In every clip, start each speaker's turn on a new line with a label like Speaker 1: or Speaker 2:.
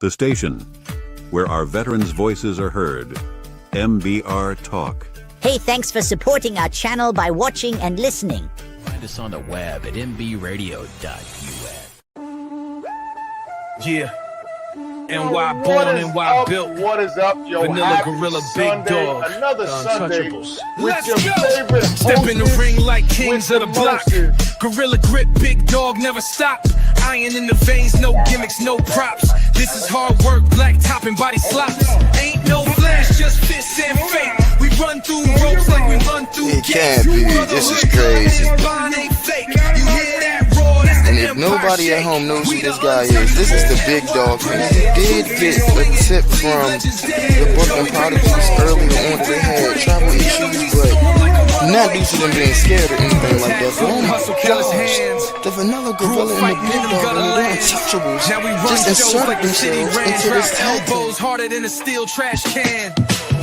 Speaker 1: The station where our veterans' voices are heard. MBR Talk.
Speaker 2: Hey, thanks for supporting our channel by watching and listening.
Speaker 3: Find us on the web at mbradio.us.
Speaker 4: Yeah. NY born, NY built.
Speaker 5: What is up, yo?
Speaker 4: Vanilla
Speaker 5: Happy
Speaker 4: Gorilla,
Speaker 5: Sunday,
Speaker 4: Big Dog,
Speaker 5: another Sunday
Speaker 4: Untouchables.
Speaker 5: with
Speaker 4: Let's
Speaker 5: your
Speaker 4: go.
Speaker 5: favorite
Speaker 4: Step in the
Speaker 5: hostess
Speaker 4: ring like kings
Speaker 5: with
Speaker 4: of the block.
Speaker 5: motion.
Speaker 4: Gorilla grip, Big Dog, never stop. Iron in the veins, no gimmicks, no props. This is hard work, black top and body slops. Ain't no flash, just fists and fake. We run through ropes like we run through
Speaker 6: It
Speaker 4: gates.
Speaker 6: can't be. This is crazy.
Speaker 4: You hear that roar? That's
Speaker 6: And
Speaker 4: the
Speaker 6: if
Speaker 4: Empire
Speaker 6: nobody at
Speaker 4: Shake.
Speaker 6: home knows who
Speaker 4: We
Speaker 6: this
Speaker 4: the
Speaker 6: guy is, this is the Big Dog. And he did get a tip from the Brooklyn Prodigies earlier on that they had travel issues, but not due to them being scared or anything like that. But oh my gosh, the Vanilla Gorilla and the Big Dog and the Untouchables
Speaker 4: now we run
Speaker 6: just
Speaker 4: shows
Speaker 6: inserted
Speaker 4: like the city
Speaker 6: themselves
Speaker 4: ran
Speaker 6: into this
Speaker 4: dry
Speaker 6: tag team.
Speaker 4: elbows harder than a steel trash can.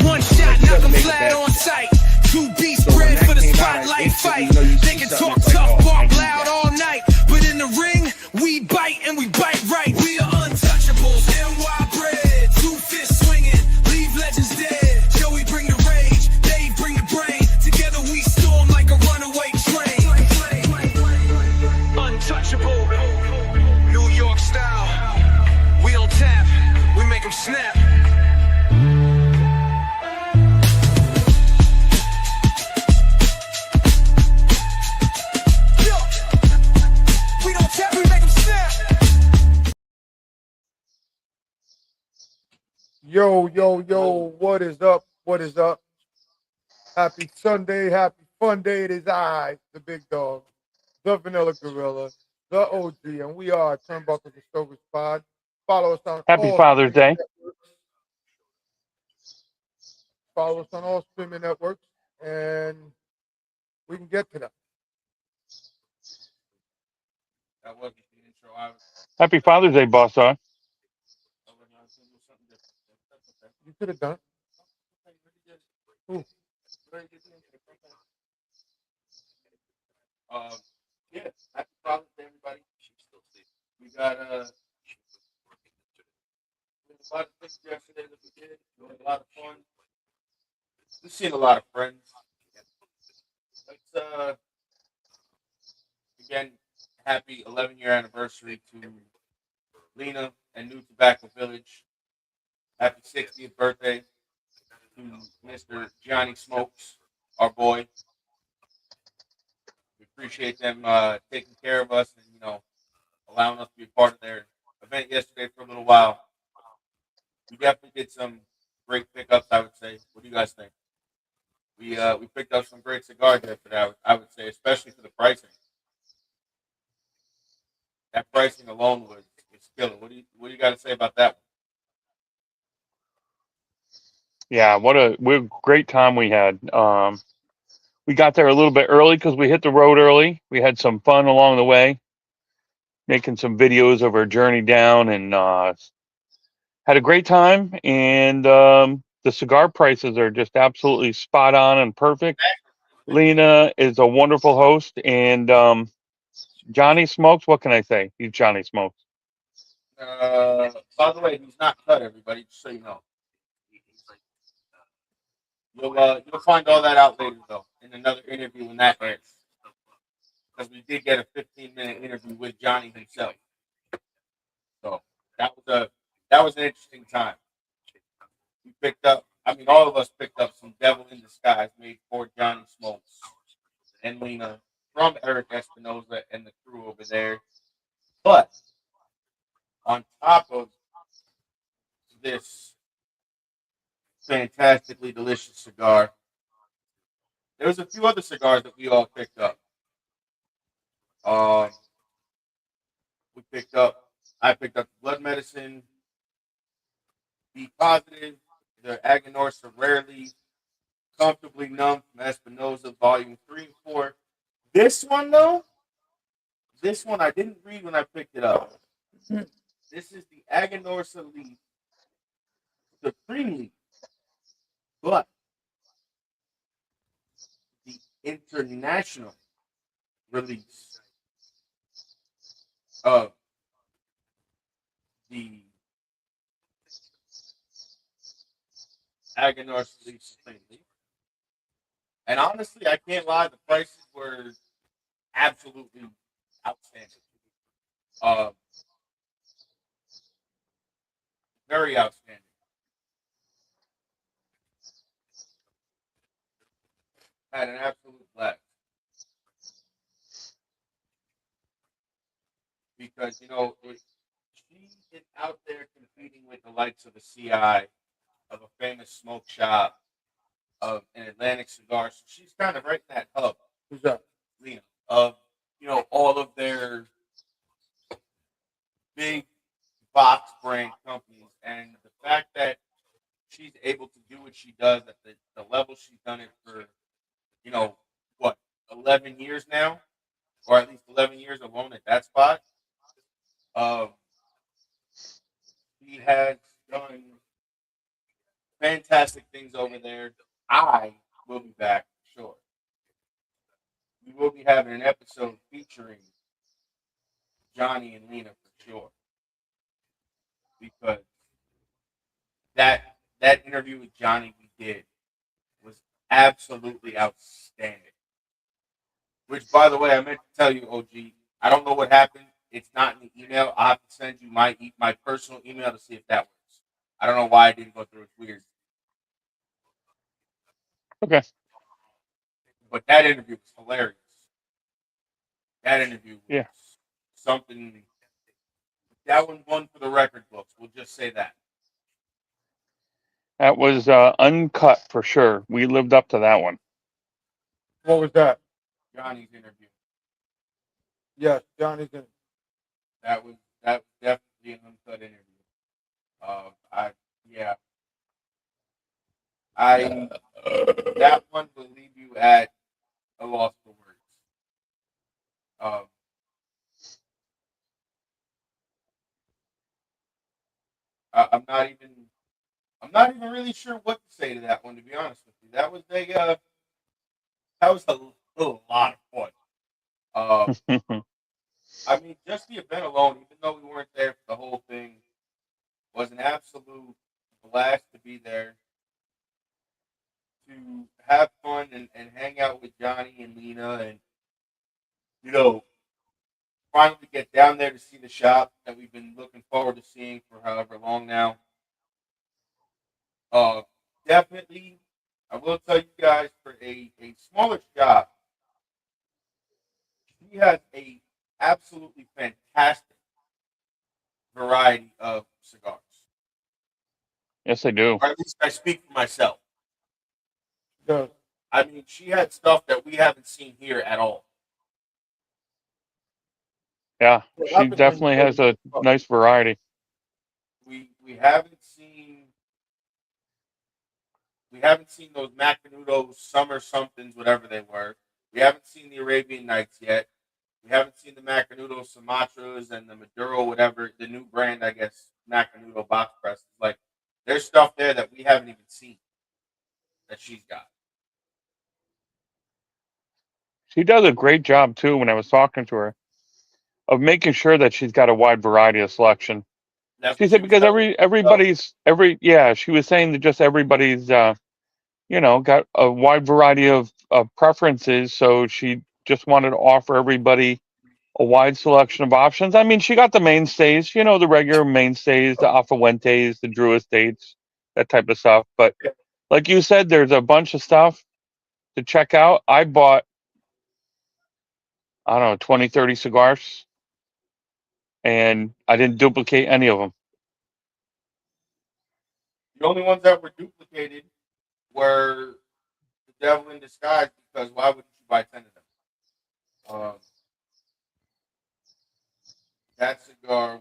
Speaker 4: One shot, knock 'em flat on sight. Two beats bred for the spotlight fight. They can talk tough, bark loud all night, but in the ring, we bite and we bite right. We are untouchables, NY bred. Two fists swinging, leave legends dead. Joey bring the rage, Dave bring the brain. Together we storm like a runaway train. Untouchable, New York style. We don't tap, we make them snap. We don't tap, we make them snap.
Speaker 5: Yo, what is up? What is up? Happy Sunday, happy fun day. It is I, the Big Dog, the Vanilla Gorilla, the OG, and we are Turnbuckles Stogies Pod. Follow us on
Speaker 7: Happy
Speaker 5: all
Speaker 7: Father's
Speaker 5: streaming
Speaker 7: Day.
Speaker 5: networks. Follow us on all streaming networks, and we can get to that.
Speaker 8: That wasn't the intro. I was
Speaker 7: Happy Father's Day, boss. Huh?
Speaker 5: You could have done it. Ooh.
Speaker 8: Yeah, happy Father's Day, everybody. We got we had a lot of things yesterday that we did. We had a lot of fun. We've seen a lot of friends. Let's again, happy 11-year anniversary to Lena and New Tobacco Village. Happy 60th birthday to Mr. Johnny Smokes, our boy. We appreciate them taking care of us and, allowing us to be a part of their event yesterday for a little while. We definitely did some great pickups, I would say. What do you guys think? We picked up some great cigars yesterday, I would say, especially for the pricing. That pricing alone was killer. What do you got to say about that one?
Speaker 7: Yeah, what a great time we had. We got there a little bit early because we hit the road early. We had some fun along the way, making some videos of our journey down, and had a great time. And the cigar prices are just absolutely spot on and perfect. Lena is a wonderful host, and Johnny Smokes. What can I say? He's Johnny Smokes.
Speaker 8: By the way, he's not cut, everybody, just so you know. You'll find all that out later, though, in another interview when that airs. Because we did get a 15-minute interview with Johnny himself. So that was an interesting time. We picked up, all of us picked up some Devil in Disguise made for Johnny Smokes and Lena from Eric Espinoza and the crew over there. But on top of this fantastically delicious cigar, there was a few other cigars that we all picked up. I picked up Blood Medicine, Be Positive, the Aganorsa Rarely, Comfortably Numb from Espinoza, Volume 3 and 4. This one I didn't read when I picked it up. This is the Aganorsa Leaf, Supreme Leaf, but the international release of the Aganar Sleeve Supreme Leaf. And honestly, I can't lie, the prices were absolutely outstanding. Very outstanding. Had an absolute blast. Because, she is out there competing with the likes of the CI, of a famous smoke shop, of an Atlantic Cigar. So she's kind of right in that hub.
Speaker 5: Who's that?
Speaker 8: Lena, of all of their big box brand companies, and the fact that she's able to do what she does at the level she's done it for, what, 11 years now, or at least 11 years alone at that spot. Um, she has done fantastic things over there. I will be back for sure. We will be having an episode featuring Johnny and Lena for sure, because that interview with Johnny we did was absolutely outstanding. Which, by the way, I meant to tell you, OG. I don't know what happened. It's not in the email. I have to send you my personal email to see if that works. I don't know why I didn't go through. It's weird.
Speaker 7: Okay.
Speaker 8: But that interview was hilarious. That interview was something. That one won for the record books. We'll just say that.
Speaker 7: That was uncut for sure. We lived up to that one.
Speaker 5: What was that?
Speaker 8: Johnny's interview.
Speaker 5: Yes, Johnny's interview.
Speaker 8: That was definitely an uncut interview. That one will leave you at a loss for words. I'm not even really sure what to say to that one, to be honest with you. That was a lot of fun. I mean, just the event alone, even though we weren't there for the whole thing, was an absolute blast to be there, to have fun and hang out with Johnny and Lena, and finally get down there to see the shop that we've been looking forward to seeing for however long now. Definitely, I will tell you guys, for a smaller shop, she has a absolutely fantastic variety of cigars.
Speaker 7: Yes, I do.
Speaker 8: Or at least I speak for myself.
Speaker 5: Yeah.
Speaker 8: I mean, she had stuff that we haven't seen here at all.
Speaker 7: Yeah, she definitely has a nice variety.
Speaker 8: We haven't seen those Macanudo summer somethings, whatever they were. We haven't seen the Arabian Nights yet. We haven't seen the Macanudo Sumatras and the Maduro, whatever, the new brand, I guess, Macanudo box press. Like, there's stuff there that we haven't even seen that she's got.
Speaker 7: She does a great job, too, when I was talking to her, of making sure that she's got a wide variety of selection. She said because she was saying that just everybody's, got a wide variety of preferences, so she just wanted to offer everybody a wide selection of options. I mean, she got the mainstays, the regular mainstays, the Afuentes, the Drew Estates, that type of stuff. But like you said, there's a bunch of stuff to check out. I bought, I don't know, 20, 30 cigars, and I didn't duplicate any of them.
Speaker 8: The only ones that were duplicated were the Devil in Disguise, because why wouldn't you buy 10 of them? That cigar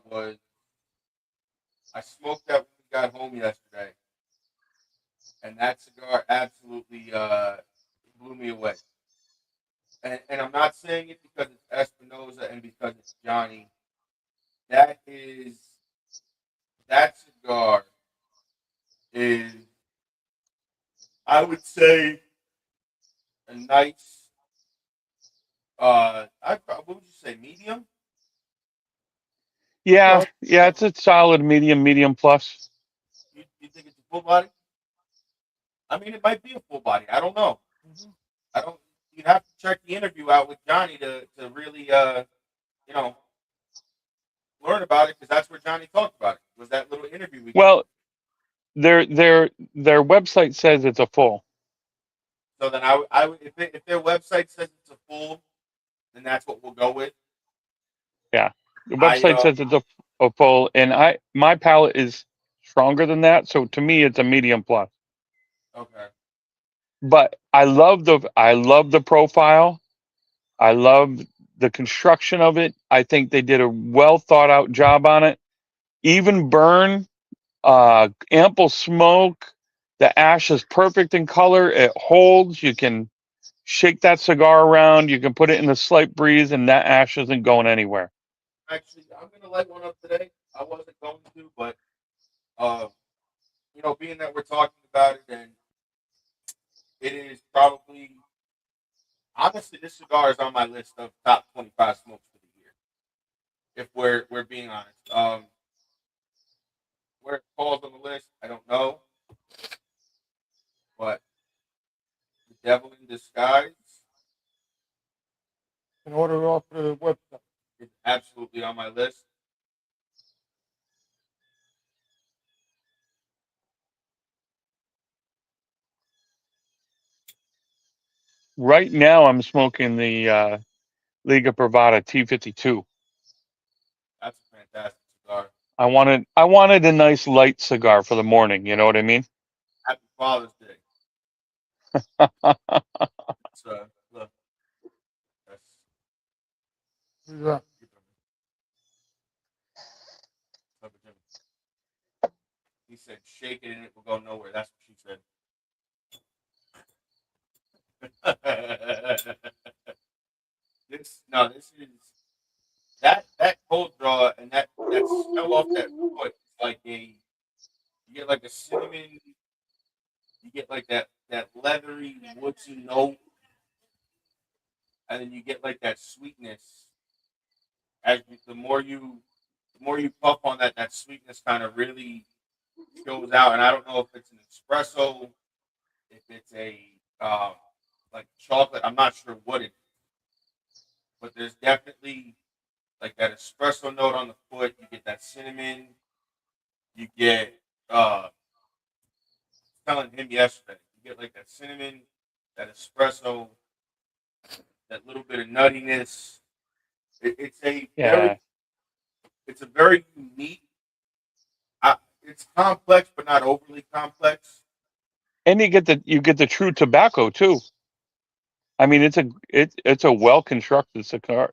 Speaker 8: I smoked that when we got home yesterday, and that cigar absolutely blew me away. And I'm not saying it because it's Espinosa and because it's Johnny. That cigar is, I would say, a nice, what would you say, medium?
Speaker 7: Yeah, it's a solid medium plus.
Speaker 8: You think it's a full body? I mean, it might be a full body. I don't know.
Speaker 5: Mhm.
Speaker 8: I don't. You'd have to check the interview out with Johnny to really you know learn about it, because that's where Johnny talked about it. Was that little interview we did.
Speaker 7: Well, their website says it's a full.
Speaker 8: So then I would, if their website says it's a full, then that's what we'll go with.
Speaker 7: Yeah, the
Speaker 8: I
Speaker 7: website says it's a full, and my palate is stronger than that, so to me it's a medium plus.
Speaker 8: Okay.
Speaker 7: But I love the profile. I love the construction of it. I think they did a well thought out job on it. Even burn, ample smoke. The ash is perfect in color. It holds. You can shake that cigar around. You can put it in a slight breeze, and that ash isn't going anywhere.
Speaker 8: Actually, I'm gonna light one up today. I wasn't going to, but uh, being that we're talking about it, and it is probably honestly, this cigar is on my list of top 25 smokes for the year. If we're being honest, where it falls on the list, I don't know, but the Devil in Disguise
Speaker 5: And order it off the website.
Speaker 8: is absolutely on my list.
Speaker 7: Right now, I'm smoking the Liga Privada T52.
Speaker 8: That's a fantastic cigar.
Speaker 7: I wanted a nice light cigar for the morning. You know what I mean?
Speaker 8: Happy Father's Day. So look, that's
Speaker 5: Who's that?
Speaker 8: he said, "Shake it and it will go nowhere." That's what she said. This is that cold draw and that smell off that foot. It's like you get like a cinnamon, you get like that leathery woodsy note, and then you get like that sweetness. The more you puff on that sweetness kind of really goes out. And I don't know if it's an espresso, if it's a like chocolate. I'm not sure what it is, but there's definitely like that espresso note on the foot. You get that cinnamon. You get telling him yesterday. You get like that cinnamon, that espresso, that little bit of nuttiness. It's a
Speaker 7: Yeah.
Speaker 8: very unique. It's complex, but not overly complex.
Speaker 7: And you get the true tobacco too. I mean, it's a well constructed cigar.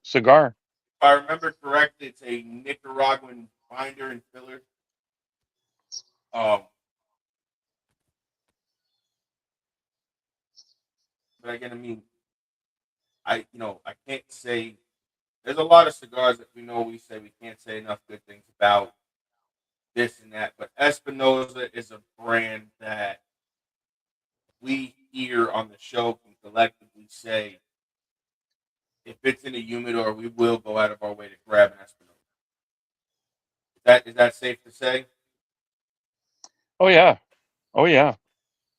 Speaker 8: If I remember correctly, it's a Nicaraguan binder and filler. Um, but again, I mean, I can't say. There's a lot of cigars that we say we can't say enough good things about this and that. But Espinosa is a brand that we here on the show can collectively say, if it's in a humidor, we will go out of our way to grab an Espinosa. Is that safe to say?
Speaker 7: Oh yeah. Oh yeah.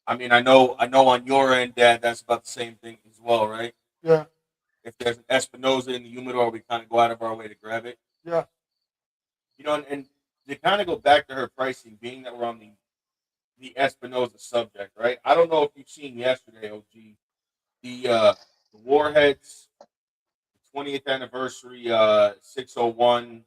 Speaker 8: I mean, I know on your end, Dad, that's about the same thing as well, right?
Speaker 5: Yeah,
Speaker 8: If there's an Espinosa in the humidor, we kind of go out of our way to grab it.
Speaker 5: yeah.
Speaker 8: And to kind of go back to her pricing, being that we're on the Espinosa subject, right? I don't know if you've seen yesterday, OG, the Warheads 20th anniversary 601.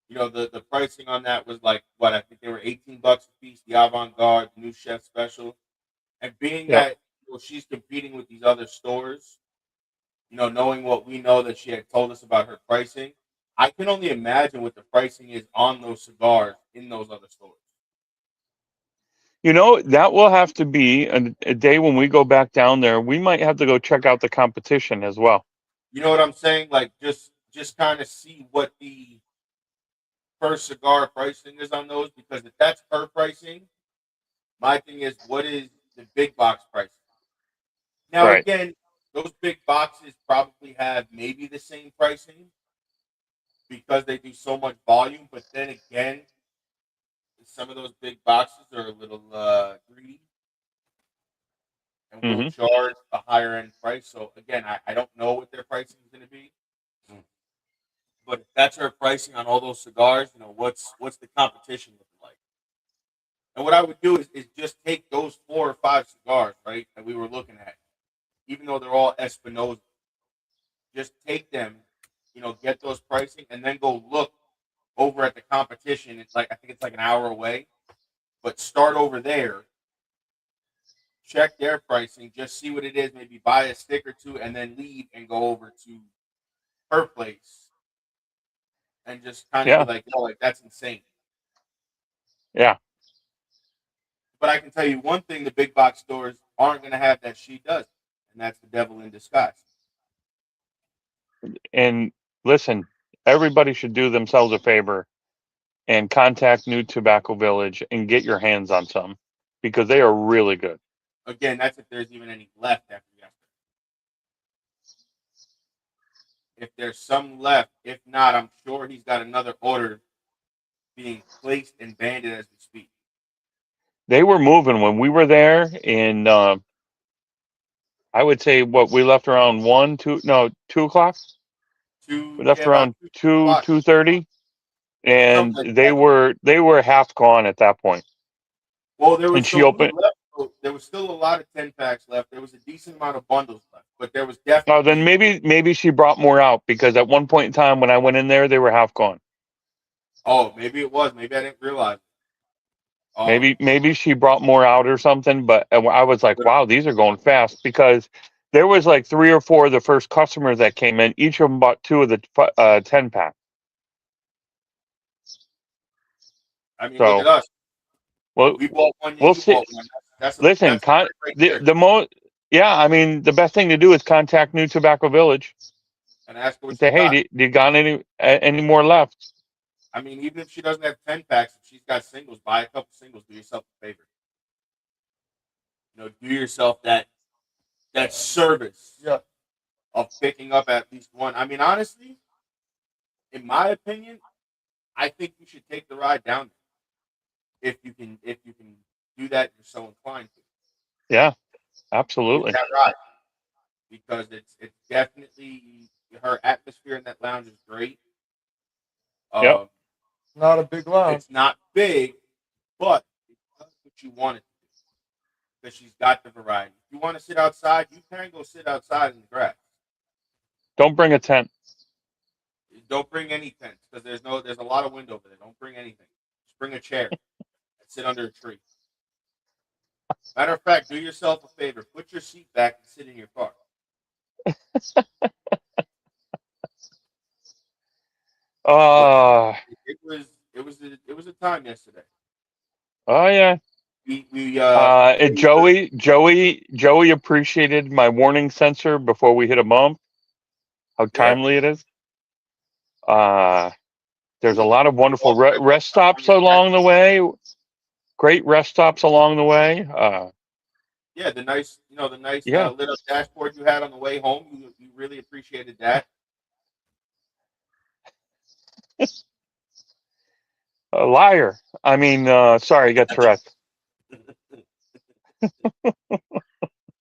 Speaker 8: The pricing on that was like what I think they were $18 a piece. The Avant Garde, the new chef special, and being
Speaker 7: Yeah.
Speaker 8: that she's competing with these other stores, knowing what we know that she had told us about her pricing, I can only imagine what the pricing is on those cigars in those other stores.
Speaker 7: That will have to be a day when we go back down there. We might have to go check out the competition as well.
Speaker 8: You know what I'm saying? Like just kind of see what the per cigar pricing is on those, because if that's per pricing, my thing is, what is the big box pricing? Now
Speaker 7: Right.
Speaker 8: again, those big boxes probably have maybe the same pricing because they do so much volume, but then again, some of those big boxes are a little greedy. and we'll
Speaker 7: Hmm.
Speaker 8: charge a higher end price. So again, I don't know what their pricing is going to be, but if that's her pricing on all those cigars, what's the competition looking like? And what I would do is just take those 4 or 5 cigars, right, that we were looking at, even though they're all Espinosa, just take them, get those pricing, and then go look over at the competition. It's like I think it's like an hour away, but start over there, check their pricing, just see what it is, maybe buy a stick or two, and then leave and go over to her place and just kind of be
Speaker 7: Yeah.
Speaker 8: like, oh, like that's insane.
Speaker 7: Yeah.
Speaker 8: But I can tell you one thing: the big box stores aren't going to have that she does, and that's the devil in disguise.
Speaker 7: And listen, everybody should do themselves a favor and contact New Tobacco Village and get your hands on some because they are really good.
Speaker 8: Again, that's if there's even any left after yesterday. If there's some left, if not, I'm sure he's got another order being placed and banded as we speak.
Speaker 7: They were moving when we were there in, I would say what we left around 2 o'clock. We left
Speaker 8: About
Speaker 7: around
Speaker 8: 2 o'clock.
Speaker 7: 2:30,
Speaker 8: Something
Speaker 7: and
Speaker 8: like
Speaker 7: they
Speaker 8: that.
Speaker 7: were half gone at that point.
Speaker 8: Well, there was
Speaker 7: And she
Speaker 8: still
Speaker 7: opened.
Speaker 8: left. There was still a lot of 10 packs left. There was a decent amount of bundles left, but there was
Speaker 7: Oh, then
Speaker 8: definitely.
Speaker 7: maybe she brought more out because at one point in time when I went in there, they were half gone.
Speaker 8: Oh, maybe it was. Maybe I didn't realize.
Speaker 7: Maybe she brought more out or something. But I was like,
Speaker 8: But
Speaker 7: wow, these are going fast because there was like 3 or 4 of the first customers that came in. Each of them bought 2 of the 10 pack.
Speaker 8: I mean, look at
Speaker 7: So
Speaker 8: us.
Speaker 7: well,
Speaker 8: We bought one and
Speaker 7: we'll
Speaker 8: you
Speaker 7: see.
Speaker 8: bought one. That's a
Speaker 7: Listen,
Speaker 8: right there.
Speaker 7: the most. Yeah, I mean, the best thing to do is contact New Tobacco Village
Speaker 8: And ask her
Speaker 7: and
Speaker 8: what
Speaker 7: say,
Speaker 8: she's
Speaker 7: hey,
Speaker 8: got.
Speaker 7: do you got any more left?
Speaker 8: I mean, even if she doesn't have 10 packs, if she's got singles, buy a couple singles. Do yourself a favor. Do yourself that service
Speaker 5: Yeah.
Speaker 8: of picking up at least one. I mean, honestly, in my opinion, I think you should take the ride down there if you can do that. You're so inclined to
Speaker 7: Yeah,
Speaker 8: take
Speaker 7: absolutely.
Speaker 8: that ride because it's definitely her atmosphere in that lounge is great.
Speaker 7: Yep.
Speaker 8: Um,
Speaker 5: Not a big lounge.
Speaker 8: it's not big, but it does what you want it to do because she's got the variety. If you want to sit outside, you can go sit outside in the grass.
Speaker 7: Don't bring a tent.
Speaker 8: Don't bring any tents because there's a lot of wind over there. Don't bring anything. Just bring a chair and sit under a tree. Matter of fact, do yourself a favor. Put your seat back and sit in your car. But
Speaker 7: Uh,
Speaker 8: it was a time yesterday.
Speaker 7: oh yeah.
Speaker 8: We
Speaker 7: Joey appreciated my warning sensor before we hit a bump. How
Speaker 8: yeah.
Speaker 7: timely it is. Uh, there's a
Speaker 8: We,
Speaker 7: lot of
Speaker 8: we
Speaker 7: wonderful
Speaker 8: walked right by
Speaker 7: rest stops along the way. Great rest stops along the way.
Speaker 8: Yeah, the nice
Speaker 7: Yeah,
Speaker 8: lit up dashboard you had on the way home. You really appreciated that.
Speaker 7: a liar. I mean, sorry, I got Tourette's.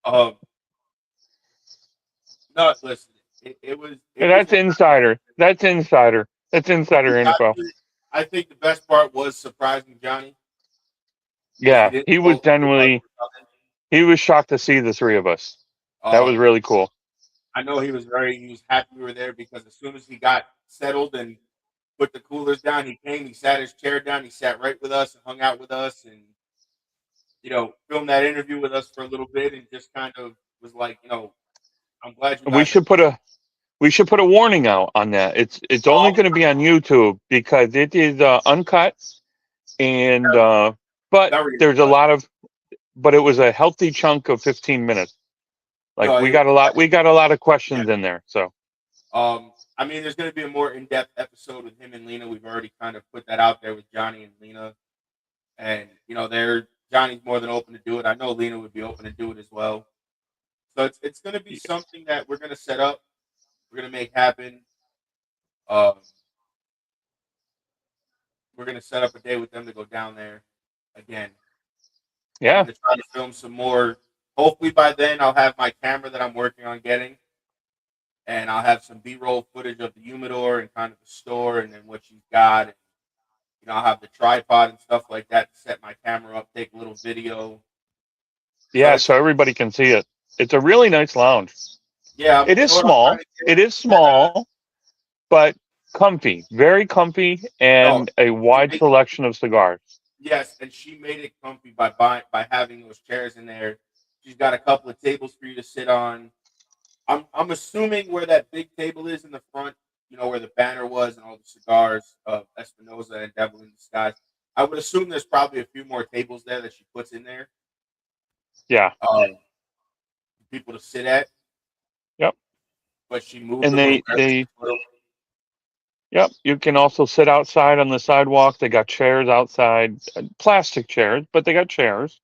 Speaker 8: Um, no, listen, it was
Speaker 7: That's
Speaker 8: a
Speaker 7: insider. That's insider. That's insider
Speaker 8: I,
Speaker 7: info.
Speaker 8: I think the best part was surprising Johnny because he
Speaker 7: Yeah,
Speaker 8: didn't
Speaker 7: he
Speaker 8: know
Speaker 7: was
Speaker 8: it was
Speaker 7: genuinely.
Speaker 8: coming.
Speaker 7: He was shocked to see the 3 of us. That was really cool.
Speaker 8: I know he was happy we were there because as soon as he got settled and put the coolers down, he came, he sat his chair down, he sat right with us and hung out with us and filmed that interview with us for a little bit and just kind of was like, I'm glad you
Speaker 7: We
Speaker 8: guys are
Speaker 7: should put a warning out on that. It's only
Speaker 8: all
Speaker 7: going to be on YouTube because it is uncut and but
Speaker 8: very
Speaker 7: there's a
Speaker 8: much.
Speaker 7: lot of but it was a healthy chunk of 15 minutes. Like
Speaker 8: No,
Speaker 7: we got a lot of questions in there. So
Speaker 8: I mean, there's going to be a more in-depth episode with him and Lena. We've already kind of put that out there with Johnny and Lena, and Johnny's more than open to do it. I know Lena would be open to do it as well. So it's going to be something that we're going to set up. We're going to make happen. Um, we're going to set up a day with them to go down there again.
Speaker 7: yeah,
Speaker 8: And to try to film some more hopefully by then I'll have my camera that I'm working on getting, and I'll have some B-roll footage of the humidor and kind of the store, and then what she's got. And, I'll have the tripod and stuff like that to set my camera up, take a little video.
Speaker 7: Yeah, so everybody can see it. It's a really nice lounge.
Speaker 8: Yeah,
Speaker 7: it is small. It is small, but comfy, very comfy, and a wide selection of cigars.
Speaker 8: Yes, and she made it comfy by having those chairs in there. She's got a couple of tables for you to sit on. I'm assuming where that big table is in the front, where the banner was and all the cigars of Espinosa and Devil in Disguise. I would assume there's probably a few more tables there that she puts in there.
Speaker 7: Yeah.
Speaker 8: People to sit at.
Speaker 7: Yep.
Speaker 8: But she moved.
Speaker 7: And yep. You can also sit outside on the sidewalk. They got chairs outside, plastic chairs, but they got chairs.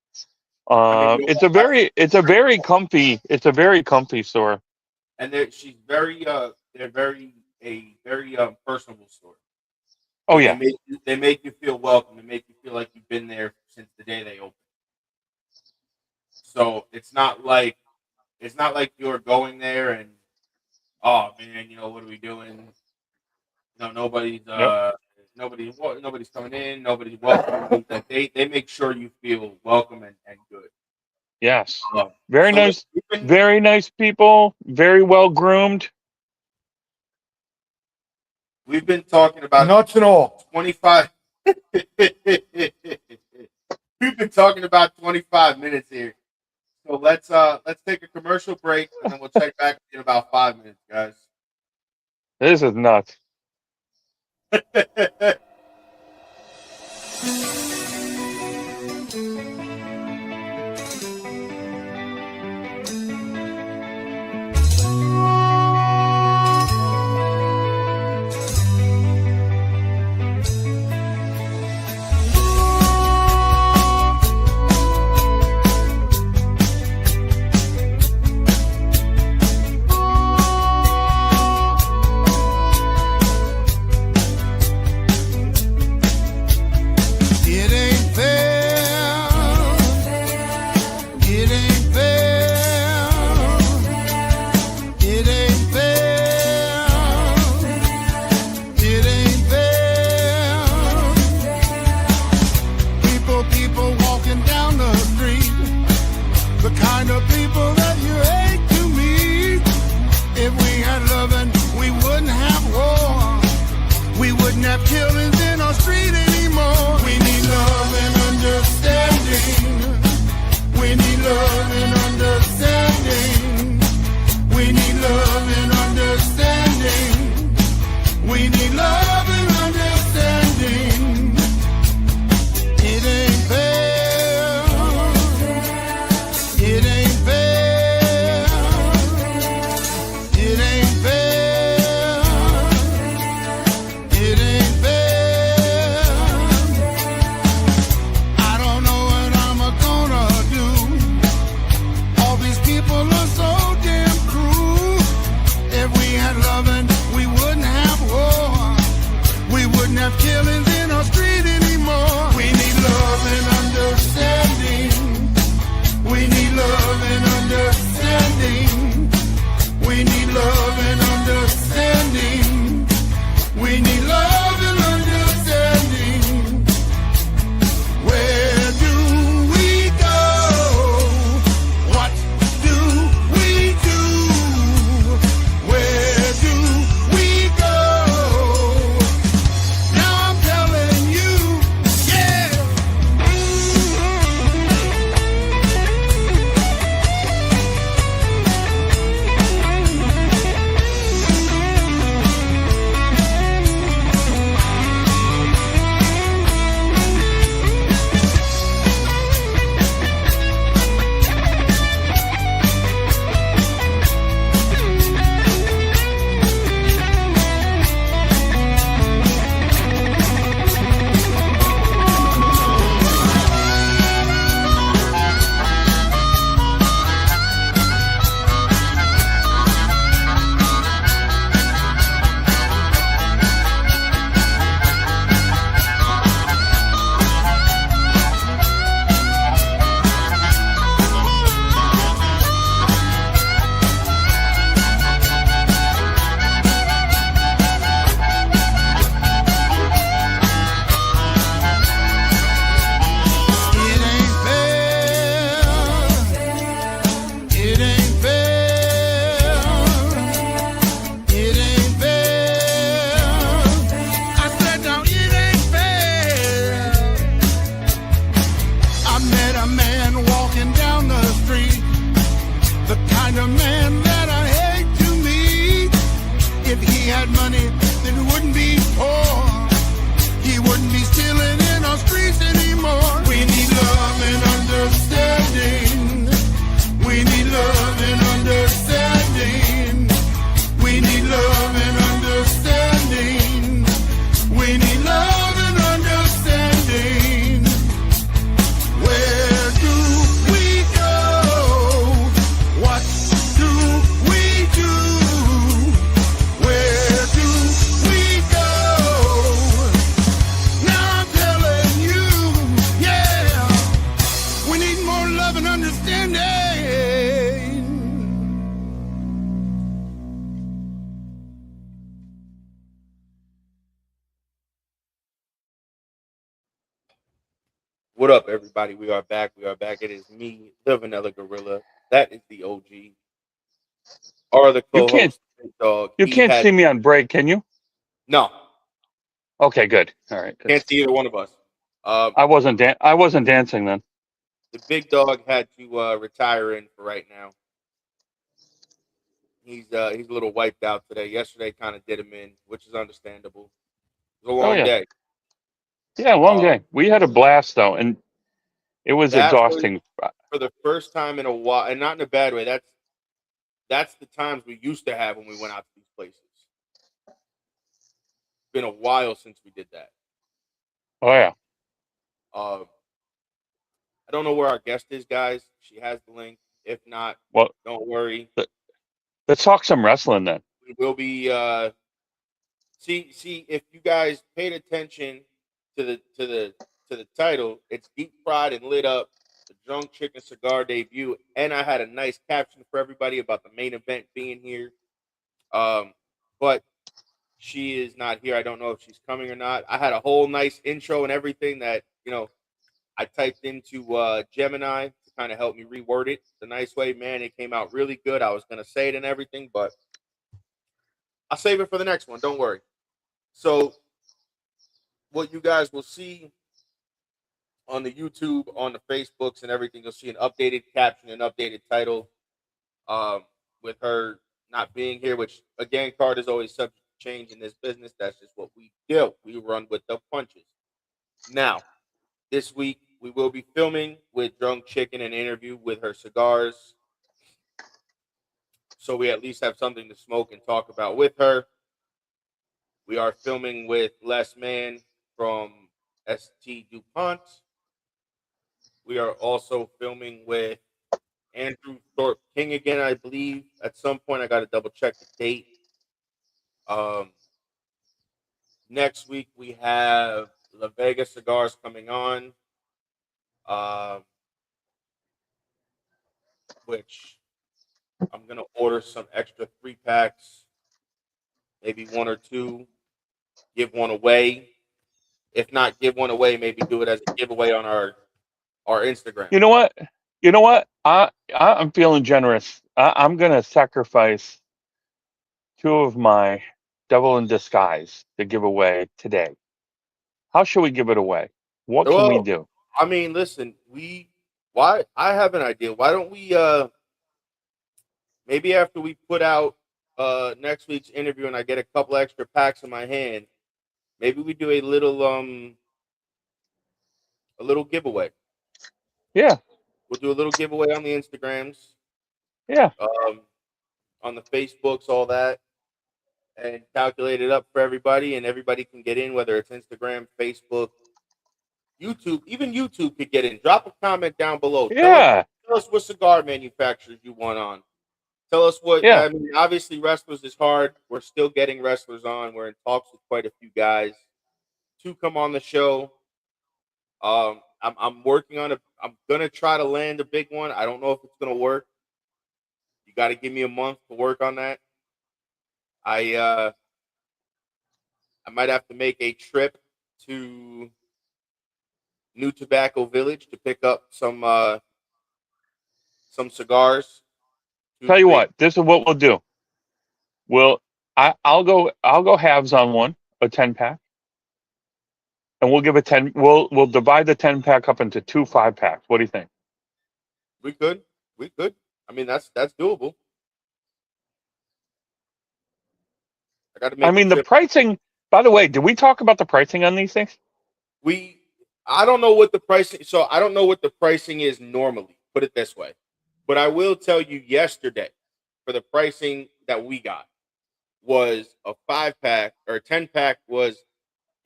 Speaker 7: It's a very comfy store.
Speaker 8: And she's very a very personable store.
Speaker 7: Oh yeah.
Speaker 8: They make you feel welcome. They make you feel like you've been there since the day they opened. So it's not like you're going there and, oh man, what are we doing? Nobody's coming in, nobody's welcome. They make sure you feel welcome and good.
Speaker 7: Yes. Very nice people, very well groomed.
Speaker 8: We've been talking about
Speaker 5: nuts and all
Speaker 8: 25. We've been talking about 25 minutes here. So let's take a commercial break and then we'll check back in about 5 minutes, guys.
Speaker 7: This is nuts.
Speaker 4: It a man that I hate to meet. If he had money, then he wouldn't be poor. He wouldn't be stealing in our streets anymore. We need love and understanding. We need love and understanding. We need love and understanding. We need love and understanding. Where do we go? What do we do? Where do we go? Now I'm telling you, yeah, we need more love and understanding.
Speaker 8: What up, everybody? We are back. We are back. It is me, the Vanilla Gorilla. That is the OG. Or the
Speaker 7: You can't
Speaker 8: co-host, Big Dog.
Speaker 7: you
Speaker 8: He
Speaker 7: can't
Speaker 8: had
Speaker 7: see me on break, can you?
Speaker 8: no,
Speaker 7: Okay, good. All right.
Speaker 8: can't see either one of us.
Speaker 7: I wasn't dancing then.
Speaker 8: The Big Dog had to retire in for right now. He's a little wiped out today. Yesterday kind of did him in, which is understandable. It was a long
Speaker 7: yeah.
Speaker 8: day.
Speaker 7: Yeah, long day. We had a blast though, and it was
Speaker 8: That was
Speaker 7: exhausting.
Speaker 8: for the first time in a while, and not in a bad way. That's the times we used to have when we went out to these places. It's been a while since we did that.
Speaker 7: Oh yeah.
Speaker 8: I don't know where our guest is, guys. She has the link. If not,
Speaker 7: Well,
Speaker 8: don't worry.
Speaker 7: let's talk some wrestling then.
Speaker 8: We will be see if you guys paid attention to the title, it's deep fried and lit up, the Drunk Chicken Cigar debut, and I had a nice caption for everybody about the main event being here. But she is not here. I don't know if she's coming or not. I had a whole nice intro and everything that I typed into Gemini to kind of help me reword it the nice way. Man, it came out really good. I was gonna say it and everything, but I'll save it for the next one. Don't worry. So, what you guys will see on the YouTube, on the Facebooks, and everything, you'll see an updated caption, an updated title, with her not being here. Which again, card is always subject to change in this business. That's just what we do. We run with the punches. Now, this week we will be filming with Drunk Chicken an interview with her cigars, so we at least have something to smoke and talk about with her. We are filming with Les Mann from ST DuPont. We are also filming with Andrew Thorpe King again, I believe. At some point, I got to double check the date. Next week, we have La Vega Cigars coming on, which I'm going to order some extra 3-packs, maybe one or two, give one away. If not give one away, maybe do it as a giveaway on our Instagram.
Speaker 7: You know what? I'm feeling generous. I'm gonna sacrifice 2 of my devil in disguise to give away today. How should we give it away? What can we do?
Speaker 8: I mean, listen, I have an idea. Why don't we maybe after we put out next week's interview and I get a couple extra packs in my hand, maybe we do a little giveaway.
Speaker 7: Yeah.
Speaker 8: We'll do a little giveaway on the Instagrams.
Speaker 7: Yeah.
Speaker 8: On the Facebooks, all that, and calculate it up for everybody, and everybody can get in, whether it's Instagram, Facebook, YouTube. Even YouTube could get in. Drop a comment down below.
Speaker 7: Yeah.
Speaker 8: Tell us what cigar manufacturers you want on. Tell us what.
Speaker 7: Yeah.
Speaker 8: I mean, obviously, wrestlers is hard. We're still getting wrestlers on. We're in talks with quite a few guys to come on the show. I'm working on it. I'm gonna try to land a big one. I don't know if it's gonna work. You got to give me a month to work on that. I might have to make a trip to New Tobacco Village to pick up some cigars.
Speaker 7: Tell you what, this is what we'll do. I'll go halves on one, a 10-pack. And we'll give a 10. We'll divide the 10-pack up into 2 5-packs. What do you think?
Speaker 8: We could. I mean, that's doable. Got to
Speaker 7: I
Speaker 8: make
Speaker 7: mean,
Speaker 8: the
Speaker 7: the
Speaker 8: trip.
Speaker 7: pricing. By the way, did we talk about the pricing on these things?
Speaker 8: I don't know what the pricing. So I don't know what the pricing is normally. Put it this way, but I will tell you yesterday, for the pricing that we got was a 5-pack or a 10-pack was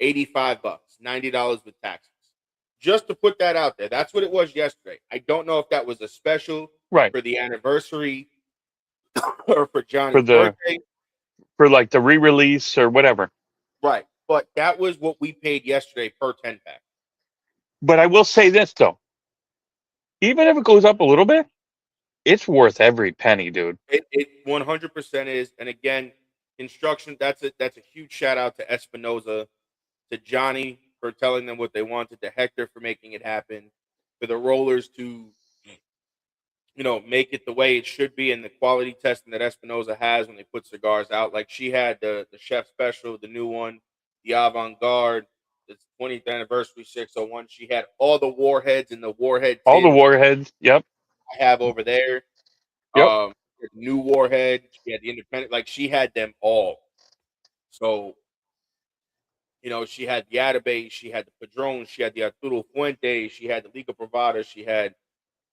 Speaker 8: $85, $90 with taxes. Just to put that out there, that's what it was yesterday. I don't know if that was a special
Speaker 7: Right.
Speaker 8: for the anniversary or for
Speaker 7: For
Speaker 8: Johnny's
Speaker 7: the
Speaker 8: birthday.
Speaker 7: for like the re-release or whatever.
Speaker 8: Right. But that was what we paid yesterday per 10-pack.
Speaker 7: But I will say this though, even if it goes up a little bit, it's worth every penny, dude.
Speaker 8: It 100% is. And again, construction, that's a huge shout out to Espinoza, to Johnny for telling them what they wanted, to Hector for making it happen, for the rollers to make it the way it should be, and the quality testing that Espinoza has when they put cigars out. Like she had the Chef Special, the new one, the Avant Garde, the 20th anniversary 601. She had all the warheads and the warhead
Speaker 7: All the
Speaker 8: tins
Speaker 7: warheads. Yep.
Speaker 8: I have over there.
Speaker 7: Yep.
Speaker 8: The new warhead. She had the independent. Like she had them all. So she had the Atabase, she had the Padron, she had the Arturo Fuente, she had the Liga Privada, she had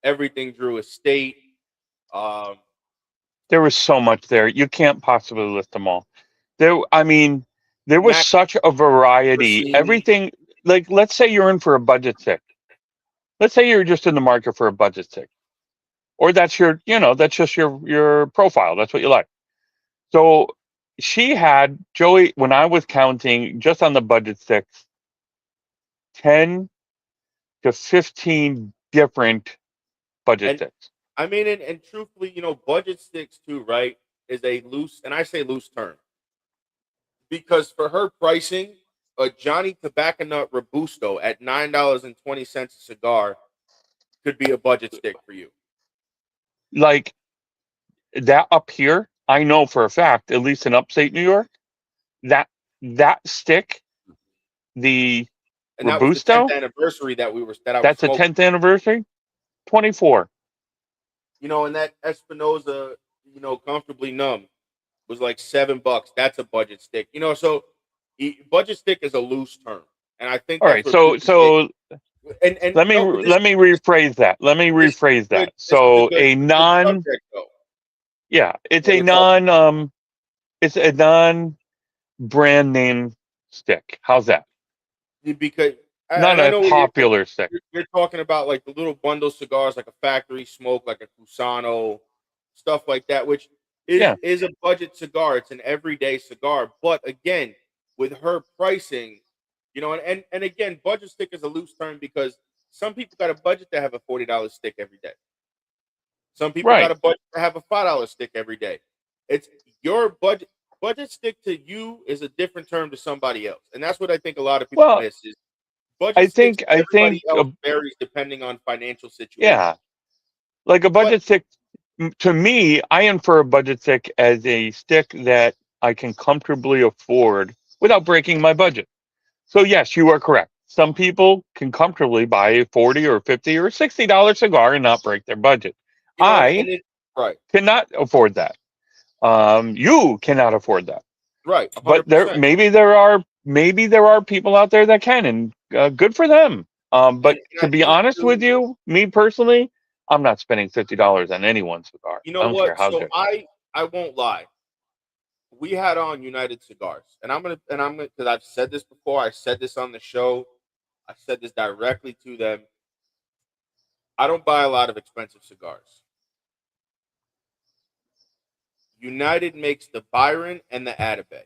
Speaker 8: everything Drew Estate.
Speaker 7: There was so much there. You can't possibly list them all. There was
Speaker 8: Mac
Speaker 7: such a variety.
Speaker 8: Racine.
Speaker 7: Everything, like, let's say you're in for a budget stick. Let's say you're just in the market for a budget stick. Or that's that's just your profile. That's what you like. So she had, Joey, when I was counting just on the budget sticks, 10 to 15 different budget sticks.
Speaker 8: I mean, and truthfully, budget sticks too, right, is a loose, and I say loose term, because for her pricing, a Johnny Tobacco Nut Robusto at $9.20 a cigar could be a budget stick for you.
Speaker 7: Like that up here, I know for a fact, at least in upstate New York, that stick, the
Speaker 8: And that was the
Speaker 7: Robusto,
Speaker 8: 10th anniversary that I was
Speaker 7: that's a
Speaker 8: smoking.
Speaker 7: 10th anniversary, 24.
Speaker 8: And that Espinoza, comfortably numb was like $7. That's a budget stick. So budget stick is a loose term, and I think
Speaker 7: All
Speaker 8: that's
Speaker 7: right,
Speaker 8: what
Speaker 7: so
Speaker 8: and
Speaker 7: let me
Speaker 8: no,
Speaker 7: let me rephrase that. Let me rephrase that.
Speaker 8: This is
Speaker 7: So
Speaker 8: a
Speaker 7: a
Speaker 8: good
Speaker 7: non,
Speaker 8: subject, though.
Speaker 7: yeah, it's
Speaker 8: What
Speaker 7: a
Speaker 8: we're talking
Speaker 7: non it's a non brand name stick. How's that?
Speaker 8: because
Speaker 7: Not
Speaker 8: and I
Speaker 7: a
Speaker 8: know what
Speaker 7: popular stick.
Speaker 8: you're talking about, like the little bundle cigars, like a factory smoke, like a Cusano, stuff like that, which
Speaker 7: Yeah.
Speaker 8: is a budget cigar. It's an everyday cigar, but again, with her pricing, and again, budget stick is a loose term because some people got a budget to have a $40 stick every day. Some people got
Speaker 7: Right.
Speaker 8: a budget to have a $5 stick every day. It's your budget. Budget stick to you is a different term to somebody else, and that's what I think a lot of people
Speaker 7: Well,
Speaker 8: miss. Is budget
Speaker 7: I
Speaker 8: sticks
Speaker 7: think
Speaker 8: to everybody else varies depending on financial situation.
Speaker 7: yeah, like a budget stick to me, I infer a budget stick as a stick that I can comfortably afford without breaking my budget. So yes, you are correct. Some people can comfortably buy a 40 or 50 or $60 cigar and not break their budget. I
Speaker 8: Right,
Speaker 7: cannot afford that. You cannot afford that.
Speaker 8: right,
Speaker 7: But
Speaker 8: 100%.
Speaker 7: maybe there are people out there that can, and good for them. But
Speaker 8: And
Speaker 7: to
Speaker 8: I
Speaker 7: be
Speaker 8: think
Speaker 7: honest with you, me personally, I'm not spending $50 on anyone's cigar.
Speaker 8: you
Speaker 7: I
Speaker 8: know
Speaker 7: don't care
Speaker 8: what?
Speaker 7: how
Speaker 8: So
Speaker 7: good.
Speaker 8: I won't lie. We had on United Cigars, and I'm gonna because I've said this before. I said this on the show. I said this directly to them. I don't buy a lot of expensive cigars. United makes the Byron and the Atabey.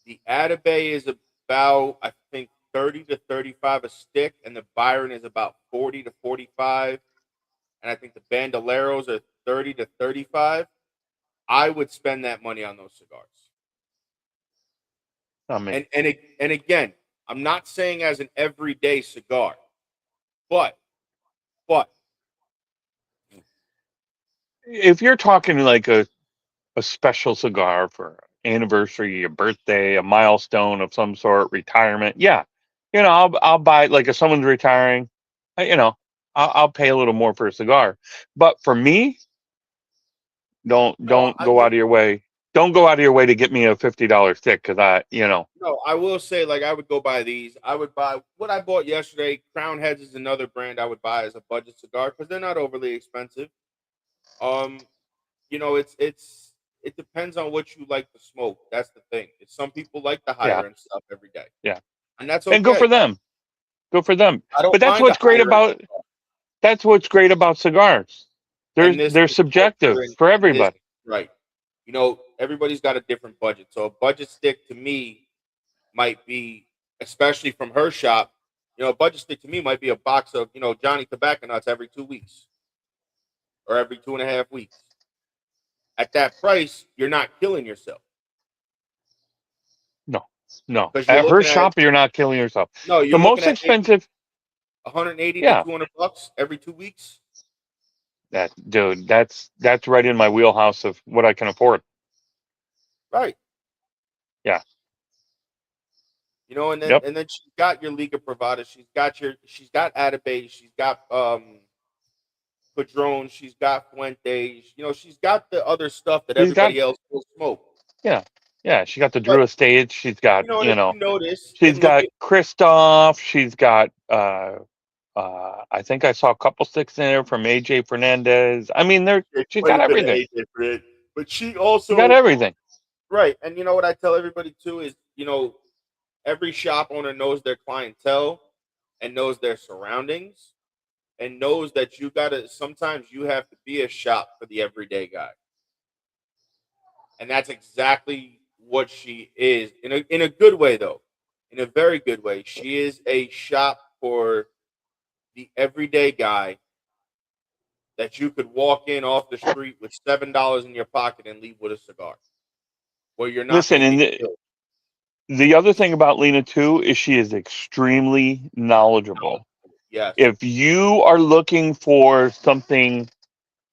Speaker 8: The Atabey is about, I think, 30 to 35 a stick, and the Byron is about 40 to 45. And I think the Bandoleros are 30 to 35. I would spend that money on those cigars.
Speaker 7: I mean,
Speaker 8: And again, I'm not saying as an everyday cigar, but
Speaker 7: if you're talking like a special cigar for anniversary, a birthday, a milestone of some sort, retirement, yeah, I'll buy it. Like if someone's retiring, I'll pay a little more for a cigar. But for me, don't
Speaker 8: no, I
Speaker 7: go
Speaker 8: mean,
Speaker 7: out of your way. don't go out of your way to get me a $50 stick because
Speaker 8: No, I will say, like, I would go buy these. I would buy what I bought yesterday. Crown Heads is another brand I would buy as a budget cigar because they're not overly expensive. It depends on what you like to smoke. That's the thing. Some people like the
Speaker 7: yeah,
Speaker 8: higher end stuff every day,
Speaker 7: yeah,
Speaker 8: and that's
Speaker 7: and go
Speaker 8: okay.
Speaker 7: for them. Go for them.
Speaker 8: I don't
Speaker 7: But that's
Speaker 8: mind the
Speaker 7: what's great
Speaker 8: higher end
Speaker 7: about
Speaker 8: stuff.
Speaker 7: cigars.
Speaker 8: And this
Speaker 7: They're
Speaker 8: is culture
Speaker 7: subjective
Speaker 8: and
Speaker 7: for
Speaker 8: this
Speaker 7: everybody.
Speaker 8: right. Everybody's got a different budget. So a budget stick to me might be, especially from her shop, a budget stick to me might be a box of, Johnny tobacco nuts every 2 weeks or every 2.5 weeks. At that price, you're not killing yourself.
Speaker 7: No.
Speaker 8: Because you're
Speaker 7: At her
Speaker 8: looking at
Speaker 7: shop, you're not killing yourself.
Speaker 8: no,
Speaker 7: The
Speaker 8: you're looking
Speaker 7: most
Speaker 8: at maybe
Speaker 7: expensive,
Speaker 8: 180 to
Speaker 7: yeah,
Speaker 8: $200 every 2 weeks.
Speaker 7: that's right in my wheelhouse of what I can afford.
Speaker 8: Right.
Speaker 7: Yeah.
Speaker 8: And then
Speaker 7: Yep.
Speaker 8: she's got your Liga Privada, she's got Atabase, she's got Padron, she's got Fuentes, she's got the other stuff that
Speaker 7: She's got
Speaker 8: everybody else will smoke.
Speaker 7: yeah. She got the
Speaker 8: But
Speaker 7: Drew Estate. She's got
Speaker 8: and if you notice
Speaker 7: she's
Speaker 8: and look
Speaker 7: got
Speaker 8: at
Speaker 7: Christoph. She's got I think I saw a couple sticks in there from AJ Fernandez. I mean, she's
Speaker 8: quite
Speaker 7: got
Speaker 8: a bit of
Speaker 7: everything.
Speaker 8: AJ for it, but she
Speaker 7: She got
Speaker 8: also
Speaker 7: everything.
Speaker 8: right. And what I tell everybody too is every shop owner knows their clientele and knows their surroundings and knows that sometimes you have to be a shop for the everyday guy. And that's exactly what she is in a good way, though, in a very good way. She is a shop for the everyday guy that you could walk in off the street with $7 in your pocket and leave with a cigar, where you're not
Speaker 7: Listen,
Speaker 8: going to
Speaker 7: and
Speaker 8: get killed.
Speaker 7: the other thing about Lena too is she is extremely knowledgeable.
Speaker 8: Yes,
Speaker 7: If you are looking for something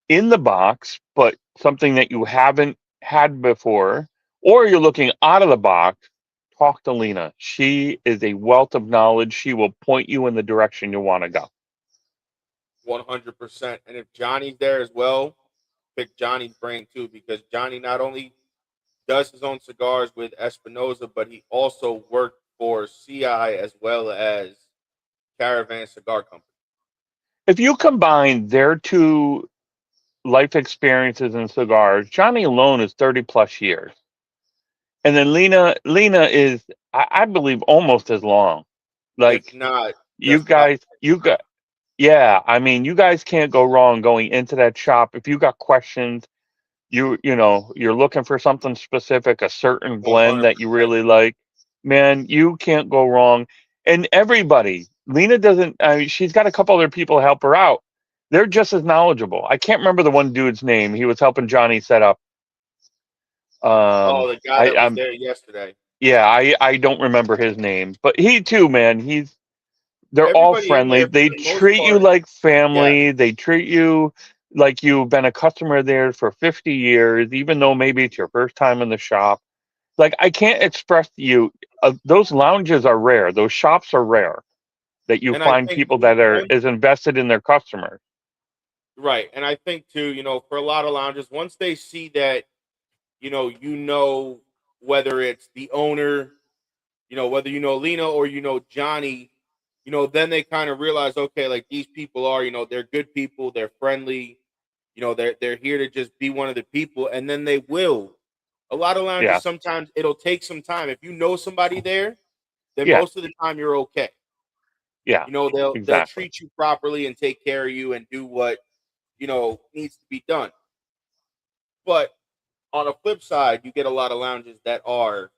Speaker 7: in the box, but something that you haven't had before, or you're looking out of the box, talk to Lena. She is a wealth of knowledge. She will point you in the direction you want to go.
Speaker 8: 100%. And if Johnny's there as well, pick Johnny's brain too, because Johnny not only does his own cigars with Espinosa, but he also worked for CI as well as Caravan Cigar Company.
Speaker 7: If you combine their two life experiences in cigars, Johnny alone is 30 plus years. And then Lena is, I believe, almost as long.
Speaker 8: If
Speaker 7: Like
Speaker 8: not,
Speaker 7: you
Speaker 8: just about.
Speaker 7: guys, yeah. I mean, you guys can't go wrong going into that shop. If you got questions, you're looking for something specific, a certain blend that you
Speaker 8: 100%.
Speaker 7: really like, man, you can't go wrong. And everybody, Lena doesn't. I mean, she's got a couple other people to help her out. They're just as knowledgeable. I can't remember the one dude's name. He was helping Johnny set up.
Speaker 8: Oh, the guy that was
Speaker 7: I'm
Speaker 8: there yesterday.
Speaker 7: yeah, I don't remember his name, but he too, man. They're all
Speaker 8: Everybody in
Speaker 7: friendly.
Speaker 8: there, for
Speaker 7: They
Speaker 8: the most
Speaker 7: treat you
Speaker 8: part,
Speaker 7: like
Speaker 8: yeah.
Speaker 7: family. They treat you like you've been a customer there for 50 years, even though maybe it's your first time in the shop. Like, I can't express to you, those lounges are rare. Those shops are rare that you
Speaker 8: And I
Speaker 7: find
Speaker 8: think
Speaker 7: people that are
Speaker 8: once
Speaker 7: as invested in their customers.
Speaker 8: right, and I think too, for a lot of lounges, once they see that, whether it's the owner, whether Lena or Johnny, then they kind of realize, okay, like these people are, they're good people, they're friendly, they're here to just be one of the people, and then they will. A lot of lounges,
Speaker 7: Yeah,
Speaker 8: sometimes it'll take some time. If you know somebody there, then
Speaker 7: yeah,
Speaker 8: most of the time you're okay.
Speaker 7: yeah,
Speaker 8: They'll
Speaker 7: exactly.
Speaker 8: treat you properly and take care of you and do what needs to be done. But on the flip side, you get a lot of lounges that are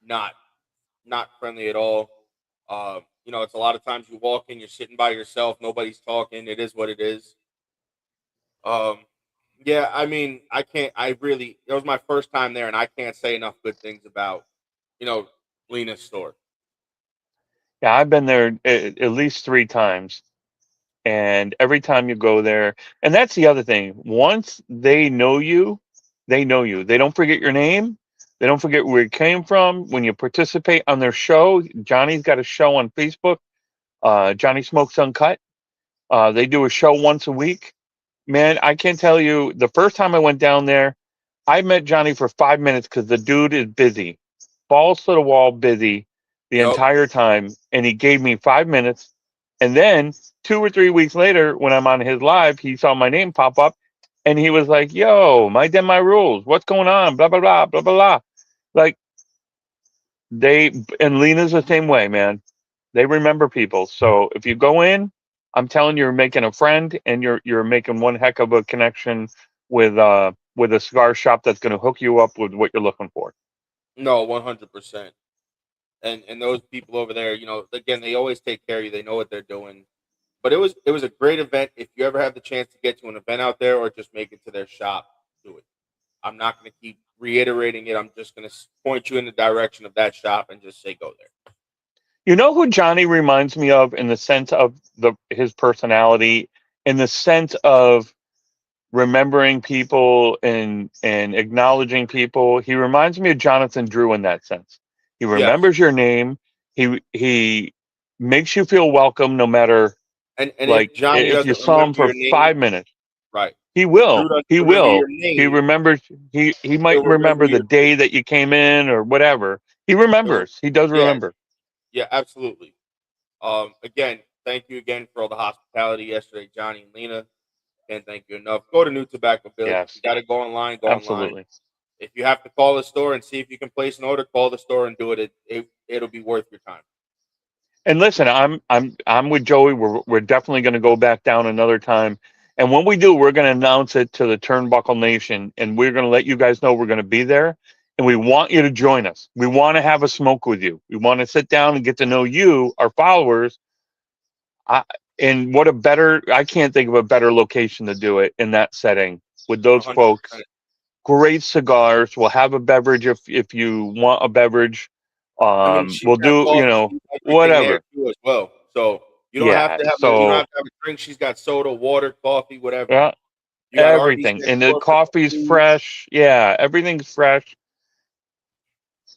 Speaker 8: not friendly at all. It's a lot of times you walk in, you're sitting by yourself, nobody's talking. It is what it is. Um, yeah, I mean, I can't. It was my first time there, and I can't say enough good things about you know Lena's store.
Speaker 7: Yeah, I've been there at least 3 times. And every time you go there, and that's the other thing. Once they know you, they know you. They don't forget your name. They don't forget where you came from. When you participate on their show, Johnny's got a show on Facebook. Johnny Smokes Uncut. They do a show once a week. Man, I can't tell you. The first time I went down there, I met Johnny for 5 minutes because the dude is busy, balls to the wall, busy the
Speaker 8: Yep.
Speaker 7: entire time, and he gave me 5 minutes. And then 2 or 3 weeks later, when I'm on his live, he saw my name pop up, and he was like, "Yo, my Den My Rules, what's going on? Blah blah blah blah blah blah." Like and Lena's the same way, man. They remember people. So if you go in, I'm telling you, you're making a friend, and you're making one heck of a connection with a cigar shop that's going to hook you up with what you're looking for.
Speaker 8: No, 100%. And those people over there, again, they always take care of you. They know what they're doing. But it was a great event. If you ever have the chance to get to an event out there or just make it to their shop, do it. I'm not going to keep reiterating it. I'm just going to point you in the direction of that shop and just say go there.
Speaker 7: You know who Johnny reminds me of in the sense of his personality, in the sense of remembering people and acknowledging people? He reminds me of Jonathan Drew in that sense. He remembers your name. He makes you feel welcome no matter
Speaker 8: and
Speaker 7: like if you saw him for 5 minutes.
Speaker 8: Right.
Speaker 7: He will. He will. He
Speaker 8: Name,
Speaker 7: remembers. He might remember the day that you came in or whatever. He remembers. He does remember.
Speaker 8: Yeah, absolutely. Again, thank you again for all the hospitality yesterday, Johnny and Lena. Can't thank you enough. Go to New Tobacco Village.
Speaker 7: Yes.
Speaker 8: You got to go online. Go
Speaker 7: Absolutely.
Speaker 8: online. If you have to call the store and see if you can place an order, call the store and do it. It'll be worth your time.
Speaker 7: And listen, I'm with Joey. We're definitely going to go back down another time. And when we do, we're going to announce it to the Turnbuckle Nation, and we're going to let you guys know we're going to be there. And we want you to join us. We want to have a smoke with you. We want to sit down and get to know you, our followers. And I can't think of a better location to do it in that setting with those 100%. Folks. Great cigars. We'll have a beverage if you want a beverage. We'll do, whatever.
Speaker 8: As well. So you don't have to have you don't have to have a drink. She's got soda, water, coffee, whatever.
Speaker 7: Yeah. Everything. And the coffee's fresh. Yeah, everything's fresh.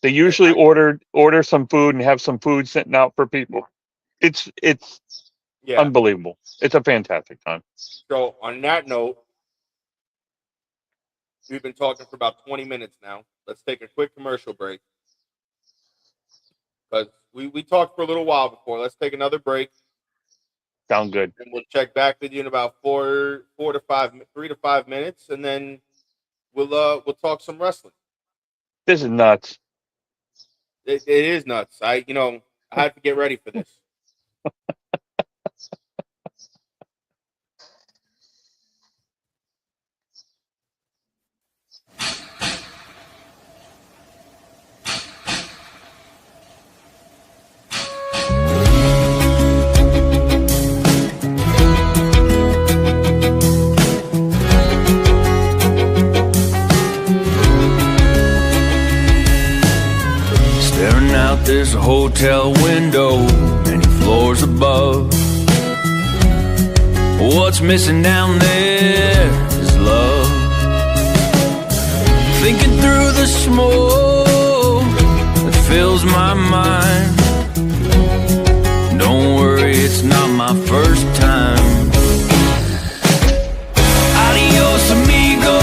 Speaker 7: They usually order some food and have some food sitting out for people. It's unbelievable. It's a fantastic time.
Speaker 8: So on that note, we've been talking for about 20 minutes now. Let's take a quick commercial break. Because we talked for a little while before. Let's take another break.
Speaker 7: Sound good.
Speaker 8: And we'll check back with you in about 3 to 5 minutes, and then we'll talk some wrestling.
Speaker 7: This is nuts.
Speaker 8: It is nuts. I had to get ready for this.
Speaker 9: There's a hotel window many floors above. What's missing down there is love. Thinking through the smoke that fills my mind. Don't worry, it's not my first time. Adios, amigo.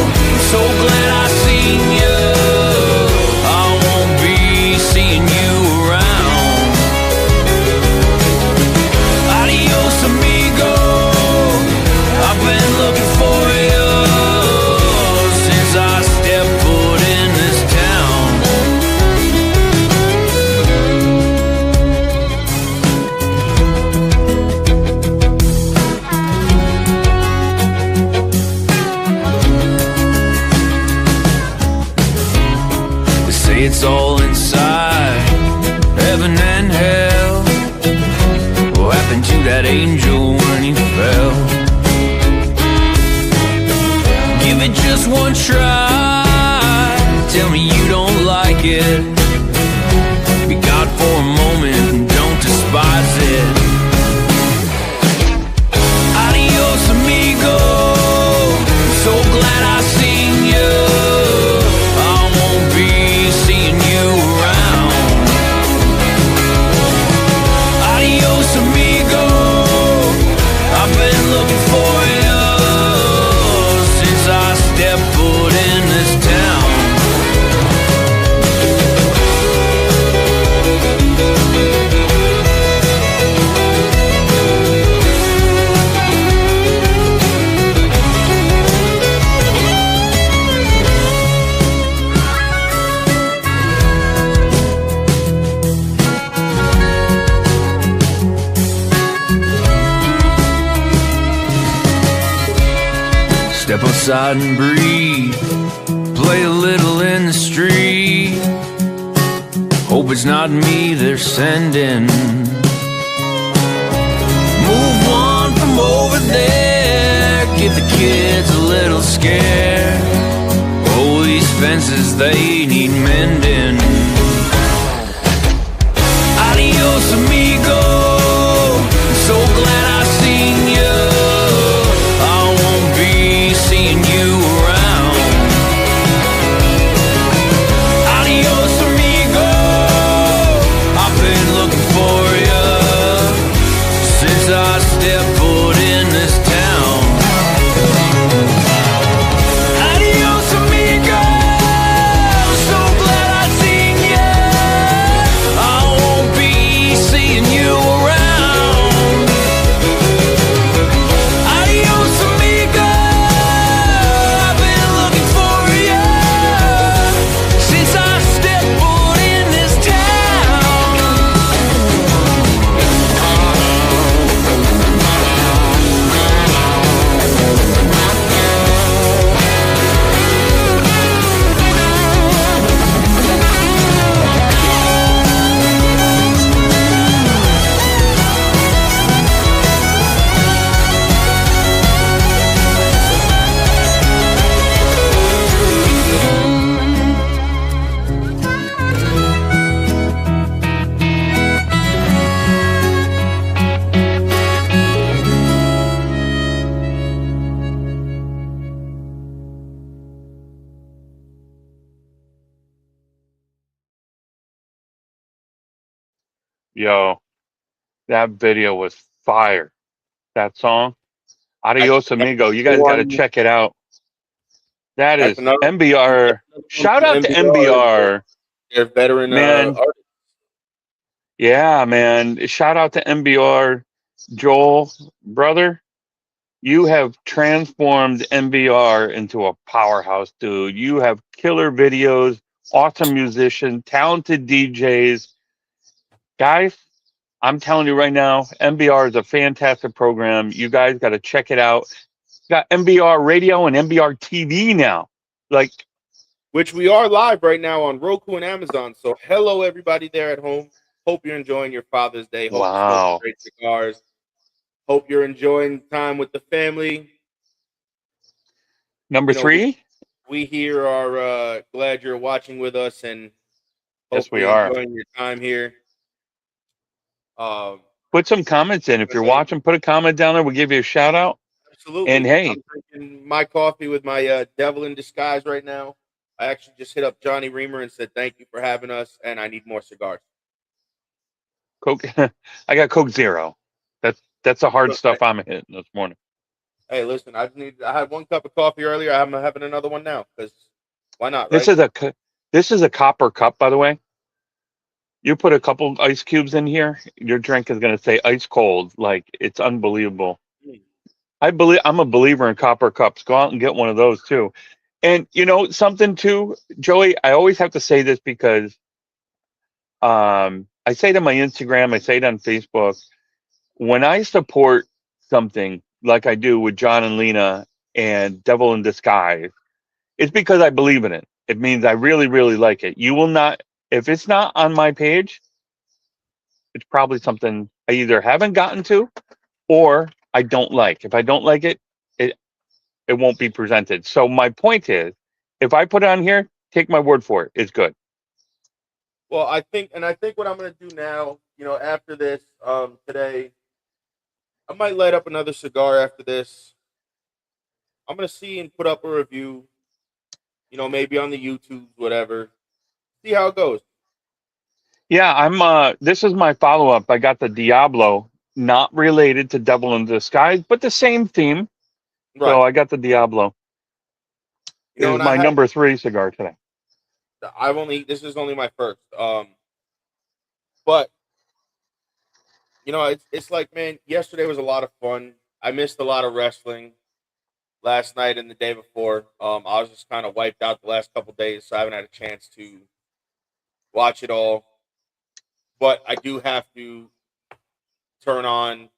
Speaker 9: I'm so glad I seen you. Seeing you around. Adios, amigo. I've been looking for you since I stepped foot in this town. They say it's all inside. Heaven and hell. What happened to that angel when he fell? Give it just one try. Tell me you don't like it. Be God for a moment and don't despise it. Adios, amigo. I'm so glad I seen you. I won't be seeing you around. Adios, amigo. Step outside and breathe. Play a little in the street. Hope it's not me they're sending. Move on from over there. Give the kids a little scare. Oh, these fences, they need mending. Adios, amigo. So glad I seen you. I won't be seeing you around. Adios, amigo. I've been looking for you since I stepped foot in this town. Adios, amigo. So glad I seen you. I won't be seeing you around. Adios, amigo. I've been looking for you since I stepped foot in this town.
Speaker 7: Yo, that video was fire. That song, Adios Amigo. You guys got to
Speaker 8: One,
Speaker 7: check it out. That
Speaker 8: that's
Speaker 7: is
Speaker 8: another
Speaker 7: MBR.
Speaker 8: one
Speaker 7: Shout
Speaker 8: from
Speaker 7: out to
Speaker 8: MBR.
Speaker 7: MBR,
Speaker 8: They're veteran
Speaker 7: man.
Speaker 8: artists.
Speaker 7: Yeah, man. Shout out to MBR, Joel, brother. You have transformed MBR into a powerhouse, dude. You have killer videos, awesome musician, talented DJs. Guys, I'm telling you right now, MBR is a fantastic program. You guys got to check it out. Got MBR Radio and MBR TV now. Like,
Speaker 8: Which we are live right now on Roku and Amazon. So hello everybody there at home. Hope you're enjoying your Father's Day. Hope you're smoking
Speaker 7: wow.
Speaker 8: great cigars. Hope you're enjoying time with the family.
Speaker 7: Number
Speaker 8: You know, we,
Speaker 7: 3?
Speaker 8: we here are glad you're watching with us and
Speaker 7: Yes, we
Speaker 8: hopefully
Speaker 7: are.
Speaker 8: enjoying your time here. Um,
Speaker 7: Put some comments in. If you're
Speaker 8: Hey,
Speaker 7: watching, put a comment down there. We'll give you a shout out.
Speaker 8: absolutely.
Speaker 7: And hey,
Speaker 8: I'm drinking my coffee with my devil in disguise right now. I actually just hit up Johnny Reamer and said thank you for having us, and I need more cigars.
Speaker 7: Coke. I got Coke Zero. That's the hard
Speaker 8: Look,
Speaker 7: stuff I'm hitting this morning.
Speaker 8: hey, listen, I had one cup of coffee earlier. I'm having another one now because why not,
Speaker 7: This
Speaker 8: right?
Speaker 7: this is a copper cup, by the way. You put a couple ice cubes in here, your drink is going to say ice cold. Like, it's unbelievable.
Speaker 8: Mm.
Speaker 7: I'm a believer in copper cups. Go out and get one of those too. And you know something too, Joey. I always have to say this because I say it on my Instagram, I say it on Facebook. When I support something like I do with John and Lena and Devil in Disguise, it's because I believe in it. It means I really, really like it. You will not, if it's not on my page, it's probably something I either haven't gotten to or I don't like. If I don't like it, it won't be presented. So my point is, if I put it on here, take my word for it. It's good.
Speaker 8: Well, I think what I'm gonna do now, after this, today, I might light up another cigar after this. I'm gonna see and put up a review, maybe on the YouTube, whatever. See how it goes.
Speaker 7: Yeah, this is my follow-up. I got the Diablo, not related to Devil in Disguise, but the same theme.
Speaker 8: Right.
Speaker 7: So I got the Diablo. It is my number 3 cigar today.
Speaker 8: This is only my first. But it's like, man, yesterday was a lot of fun. I missed a lot of wrestling last night and the day before. I was just kind of wiped out the last couple days, so I haven't had a chance to watch it all. But I do have to turn on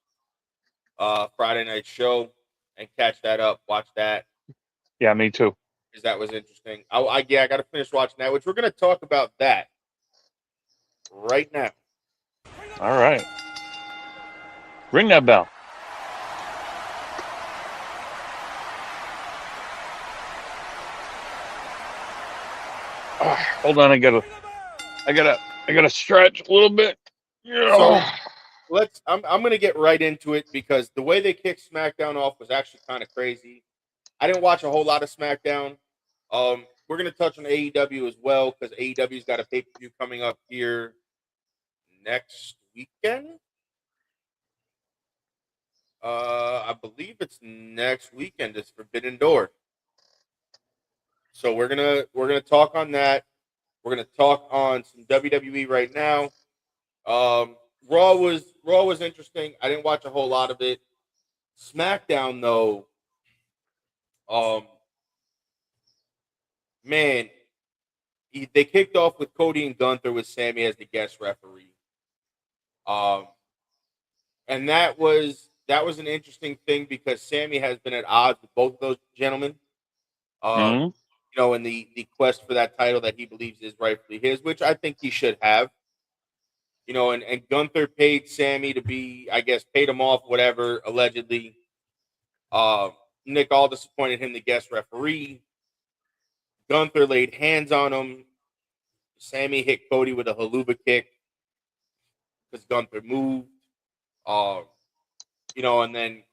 Speaker 8: Friday night show and catch that up, watch that.
Speaker 7: Yeah, me too.
Speaker 8: Because that was interesting. I got to finish watching that, which we're going to talk about that right now.
Speaker 7: All right. Ring that bell. Hold on, I gotta stretch a little bit.
Speaker 8: So I'm going to get right into it because the way they kicked SmackDown off was actually kind of crazy. I didn't watch a whole lot of SmackDown. We're going to touch on AEW as well because AEW's got a pay-per-view coming up here next weekend. I believe it's next weekend. It's Forbidden Door. So we're gonna talk on that. We're gonna talk on some WWE right now. Raw was interesting. I didn't watch a whole lot of it. SmackDown though, man, they kicked off with Cody and Gunther with Sammy as the guest referee. And that was an interesting thing because Sammy has been at odds with both of those gentlemen.
Speaker 7: Mhm.
Speaker 8: You know, in the quest for that title that he believes is rightfully his, which I think he should have. You know, and Gunther paid Sammy to be, I guess, paid him off, whatever, allegedly. Nick Aldis appointed him the guest referee. Gunther laid hands on him. Sammy hit Cody with a haluva kick because Gunther moved. You know, and then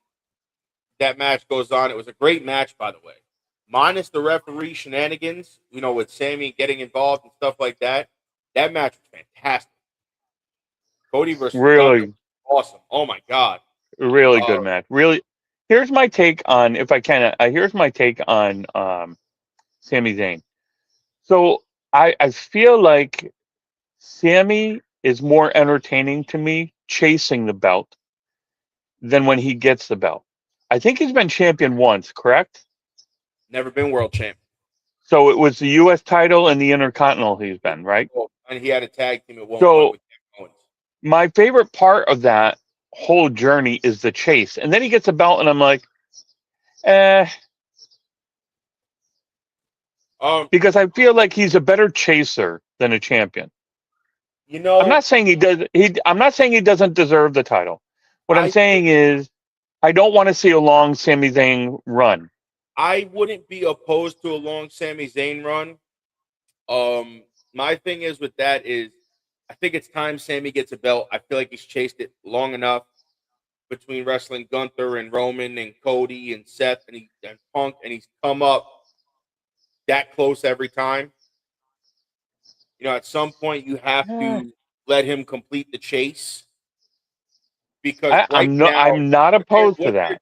Speaker 8: that match goes on. It was a great match, by the way. Minus the referee shenanigans, you know, with Sammy getting involved and stuff like that. That match was fantastic. Cody versus Gunther, awesome. Oh my god,
Speaker 7: really good match. Really, here's my take on, if I can. Here's my take on Sami Zayn. So I feel like Sammy is more entertaining to me chasing the belt than when he gets the belt. I think he's been champion once, correct?
Speaker 8: Never been world champion.
Speaker 7: So it was the U.S. title and the Intercontinental he's been, right?
Speaker 8: And he had a tag team at one point with Kevin Owens.
Speaker 7: My favorite part of that whole journey is the chase. And then he gets a belt and I'm like, because I feel like he's a better chaser than a champion.
Speaker 8: You know,
Speaker 7: I'm not saying he does. I'm not saying he doesn't deserve the title. What I'm saying is, I don't want to see a long Sami Zayn run.
Speaker 8: I wouldn't be opposed to a long Sami Zayn run. My thing is with that is, I think it's time Sammy gets a belt. I feel like he's chased it long enough between wrestling Gunther and Roman and Cody and Seth and Punk, and he's come up that close every time. You know, at some point you have to let him complete the chase because
Speaker 7: I'm not opposed to that.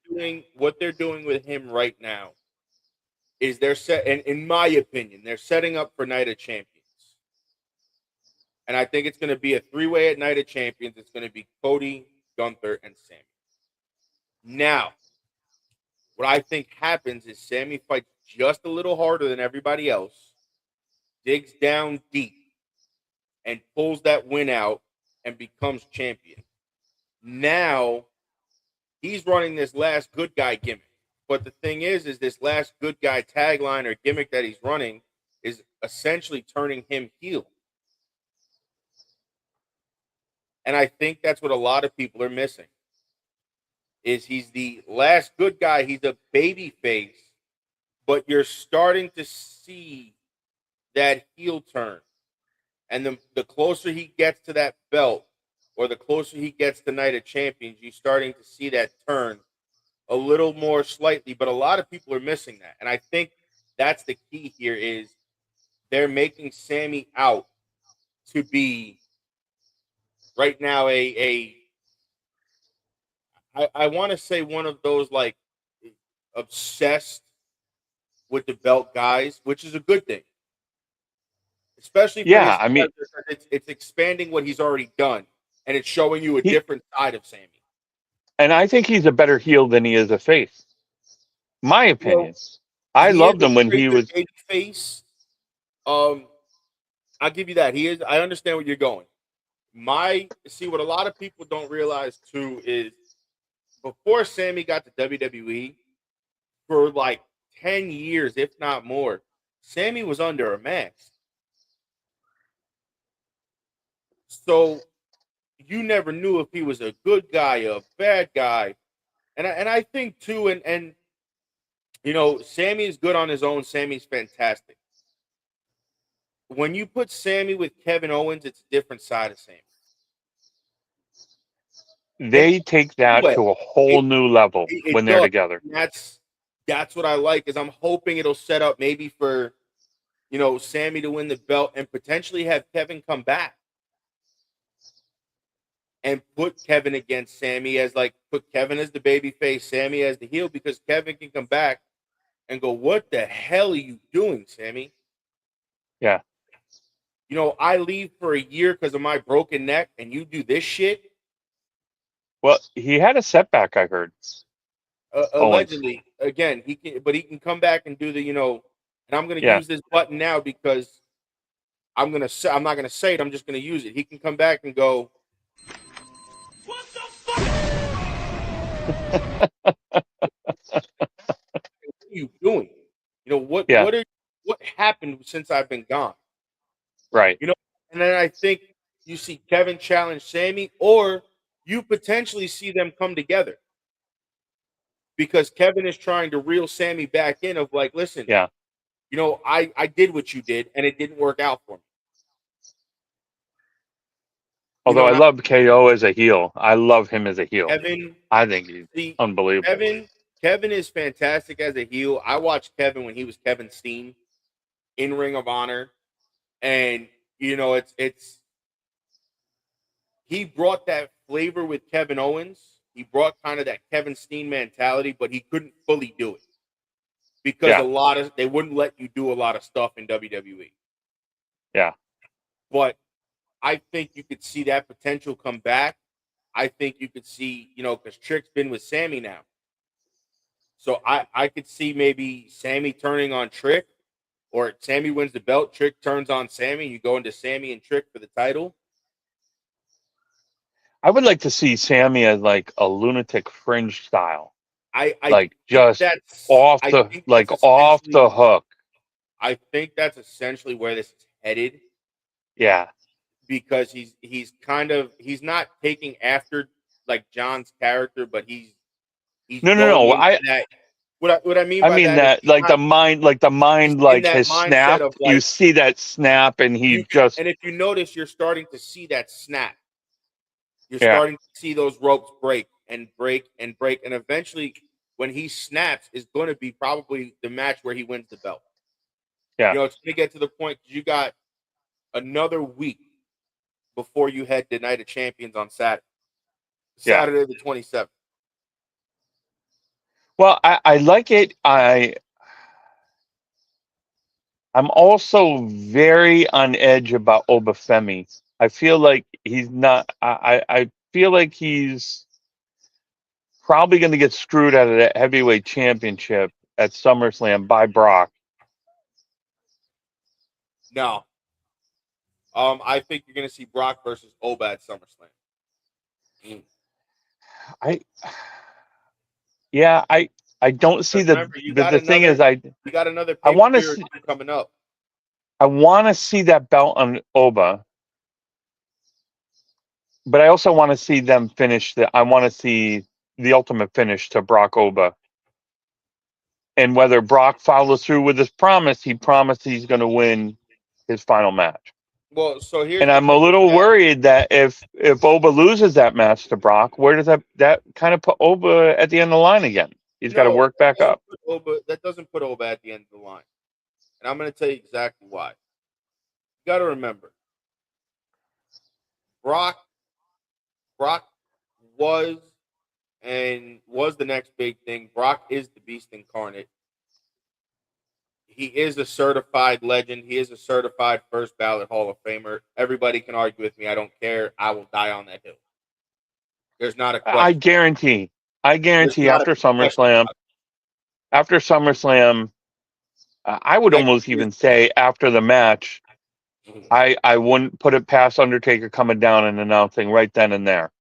Speaker 8: What they're doing with him right now is they're set, and in my opinion, they're setting up for Night of Champions. And I think it's going to be a three-way at Night of Champions. It's going to be Cody, Gunther, and Sammy. Now, what I think happens is Sammy fights just a little harder than everybody else, digs down deep, and pulls that win out and becomes champion. Now, he's running this last good guy gimmick. But the thing is this last good guy tagline or gimmick that he's running is essentially turning him heel. And I think that's what a lot of people are missing. Is he's the last good guy. He's a baby face, but you're starting to see that heel turn. And the closer he gets to that belt, or the closer he gets to Night of Champions, you're starting to see that turn a little more slightly. But a lot of people are missing that. And I think that's the key here is they're making Sammy out to be right now I want to say one of those like obsessed with the belt guys, which is a good thing. Especially for it's expanding what he's already done, and it's showing you a different side of Sammy.
Speaker 7: And I think he's a better heel than he is a face. My opinion.
Speaker 8: Well,
Speaker 7: I loved him when he was
Speaker 8: baby face. I'll give you that. He is. I understand where you're going. What a lot of people don't realize too is before Sammy got to WWE, for like 10 years, if not more, Sammy was under a mask. So you never knew if he was a good guy, a bad guy. And I think too, and you know, Sammy is good on his own. Sammy's fantastic. When you put Sammy with Kevin Owens, it's a different side of Sammy.
Speaker 7: They take that to a whole new level when they're
Speaker 8: does.
Speaker 7: together.
Speaker 8: And that's what I like. Is I'm hoping it'll set up maybe for, you know, Sammy to win the belt and potentially have Kevin come back and put Kevin against Sammy as like put Kevin as the baby face, Sammy as the heel, because Kevin can come back and go, "What the hell are you doing, Sammy?"
Speaker 7: Yeah.
Speaker 8: You know, I leave for a year because of my broken neck, and you do this shit.
Speaker 7: Well, he had a setback, I heard.
Speaker 8: Allegedly, again, he can come back and do the, you know, and I'm gonna use this button now because I'm not gonna say it, I'm just gonna use it. He can come back and go, "What the fuck? What are you doing? You know, what happened since I've been gone?"
Speaker 7: Right.
Speaker 8: You know, and then I think you see Kevin challenge Sammy, or you potentially see them come together. Because Kevin is trying to reel Sammy back in of like, listen, you know, I did what you did and it didn't work out for me.
Speaker 7: Although I love KO as a heel. I love him as a heel.
Speaker 8: Kevin,
Speaker 7: I think he's unbelievable.
Speaker 8: Kevin is fantastic as a heel. I watched Kevin when he was Kevin Steen in Ring of Honor. And, you know, it's he brought that flavor with Kevin Owens. He brought kind of that Kevin Steen mentality, but he couldn't fully do it because they wouldn't let you do a lot of stuff in WWE.
Speaker 7: Yeah.
Speaker 8: But I think you could see that potential come back. I think you could see, you know, because Trick's been with Sammy now. So I could see maybe Sammy turning on Trick, or Sammy wins the belt, Trick turns on Sammy, you go into Sammy and Trick for the title.
Speaker 7: I would like to see Sammy as like a lunatic fringe style.
Speaker 8: I
Speaker 7: like just off the hook.
Speaker 8: I think that's essentially where this is headed.
Speaker 7: Yeah.
Speaker 8: Because he's not taking after like John's character, but he's
Speaker 7: no.
Speaker 8: What I mean
Speaker 7: I
Speaker 8: by
Speaker 7: mean
Speaker 8: that
Speaker 7: like the mind like his snap. Like, you see that snap, and
Speaker 8: and if you notice, you're starting to see that snap. You're starting to see those ropes break and break and break, and eventually, when he snaps, is going to be probably the match where he wins the belt.
Speaker 7: Yeah,
Speaker 8: you know, it's going to get to the point you got another week before you head to Night of Champions on Saturday the 27th.
Speaker 7: Well, I like it. I'm also very on edge about Obafemi. I feel like he's not. I feel like he's probably going to get screwed out of that heavyweight championship at SummerSlam by Brock.
Speaker 8: No. I think you're going to see Brock versus Oba at SummerSlam.
Speaker 7: I don't see the thing is
Speaker 8: you got another
Speaker 7: I want to see
Speaker 8: coming up.
Speaker 7: I want to see that belt on Oba, but I also want to see them finish I want to see the ultimate finish to Brock Oba, and whether Brock follows through with his promise. He promised he's going to win his final match.
Speaker 8: Well, so here's
Speaker 7: and I'm a little worried that if Oba loses that match to Brock, where does that kind of put Oba at the end of the line again? He's got to work back up.
Speaker 8: That doesn't put Oba at the end of the line. And I'm going to tell you exactly why. You got to remember, Brock was the next big thing. Brock is the beast incarnate. He is a certified legend. He is a certified first ballot Hall of Famer. Everybody can argue with me. I don't care. I will die on that hill. There's not a question.
Speaker 7: I guarantee after SummerSlam, I would almost even say after the match, I wouldn't put it past Undertaker coming down and announcing right then and there.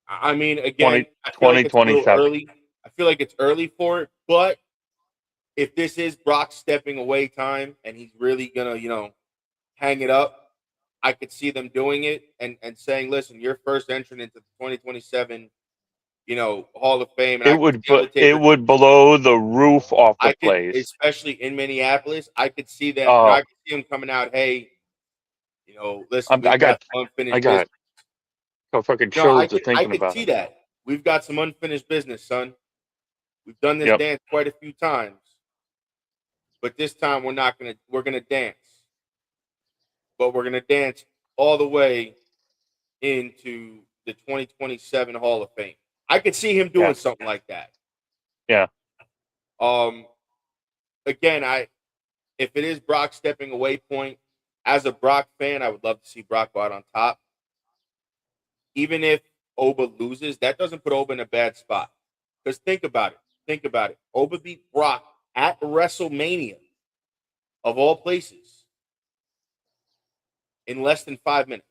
Speaker 8: I mean, again, I feel like it's a little early. I feel like it's early for it, but if this is Brock's stepping away time and he's really gonna, hang it up, I could see them doing it and saying, listen, your first entrant into the 2027, Hall of Fame, and
Speaker 7: It
Speaker 8: I could
Speaker 7: would
Speaker 8: see Undertaker.
Speaker 7: it would blow the roof off the
Speaker 8: I could,
Speaker 7: place.
Speaker 8: especially in Minneapolis, I could see them.
Speaker 7: Oh,
Speaker 8: I could see them coming out. Hey, listen,
Speaker 7: I
Speaker 8: we've got
Speaker 7: got
Speaker 8: some
Speaker 7: I
Speaker 8: unfinished business.
Speaker 7: got fucking
Speaker 8: No, I
Speaker 7: chills
Speaker 8: could,
Speaker 7: of
Speaker 8: I
Speaker 7: thinking
Speaker 8: could
Speaker 7: about
Speaker 8: see
Speaker 7: it.
Speaker 8: that. We've got some unfinished business, son. We've done this
Speaker 7: Yep.
Speaker 8: dance quite a few times, but this time we're gonna dance, but we're gonna dance all the way into the 2027 Hall of Fame. I could see him doing
Speaker 7: Yeah.
Speaker 8: something like that.
Speaker 7: Yeah.
Speaker 8: Again, if it is Brock stepping away point, as a Brock fan, I would love to see Brock go out on top. Even if Oba loses, that doesn't put Oba in a bad spot. Because think about it. Oba beat Brock at WrestleMania, of all places, in less than 5 minutes.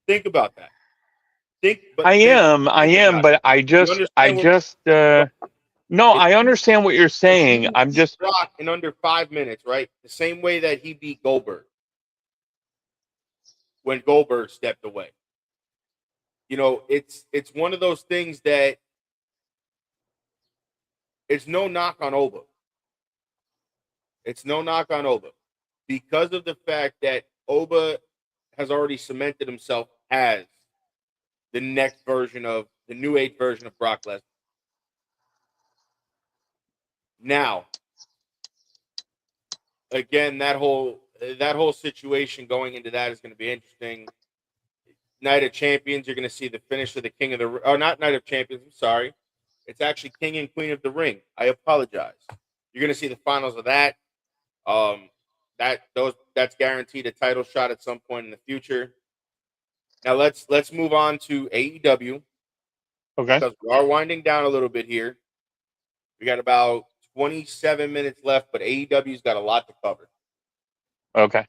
Speaker 8: Think about that.
Speaker 7: I am, but no, I understand what you're saying. I'm
Speaker 8: beat
Speaker 7: just
Speaker 8: Brock in under 5 minutes, right? The same way that he beat Goldberg when Goldberg stepped away. It's one of those things that it's no knock on Oba. It's no knock on Oba because of the fact that Oba has already cemented himself as the next version of the new age version of Brock Lesnar. Now, again, that whole situation going into that is going to be interesting. Night of Champions, you're going to see the finish of the King of the, or not Night of Champions. I'm sorry, it's actually King and Queen of the Ring. I apologize. You're going to see the finals of that. That's guaranteed a title shot at some point in the future. Now let's move on to AEW.
Speaker 7: okay.
Speaker 8: Because we are winding down a little bit here. We got about 27 minutes left, but AEW's got a lot to cover.
Speaker 7: Okay.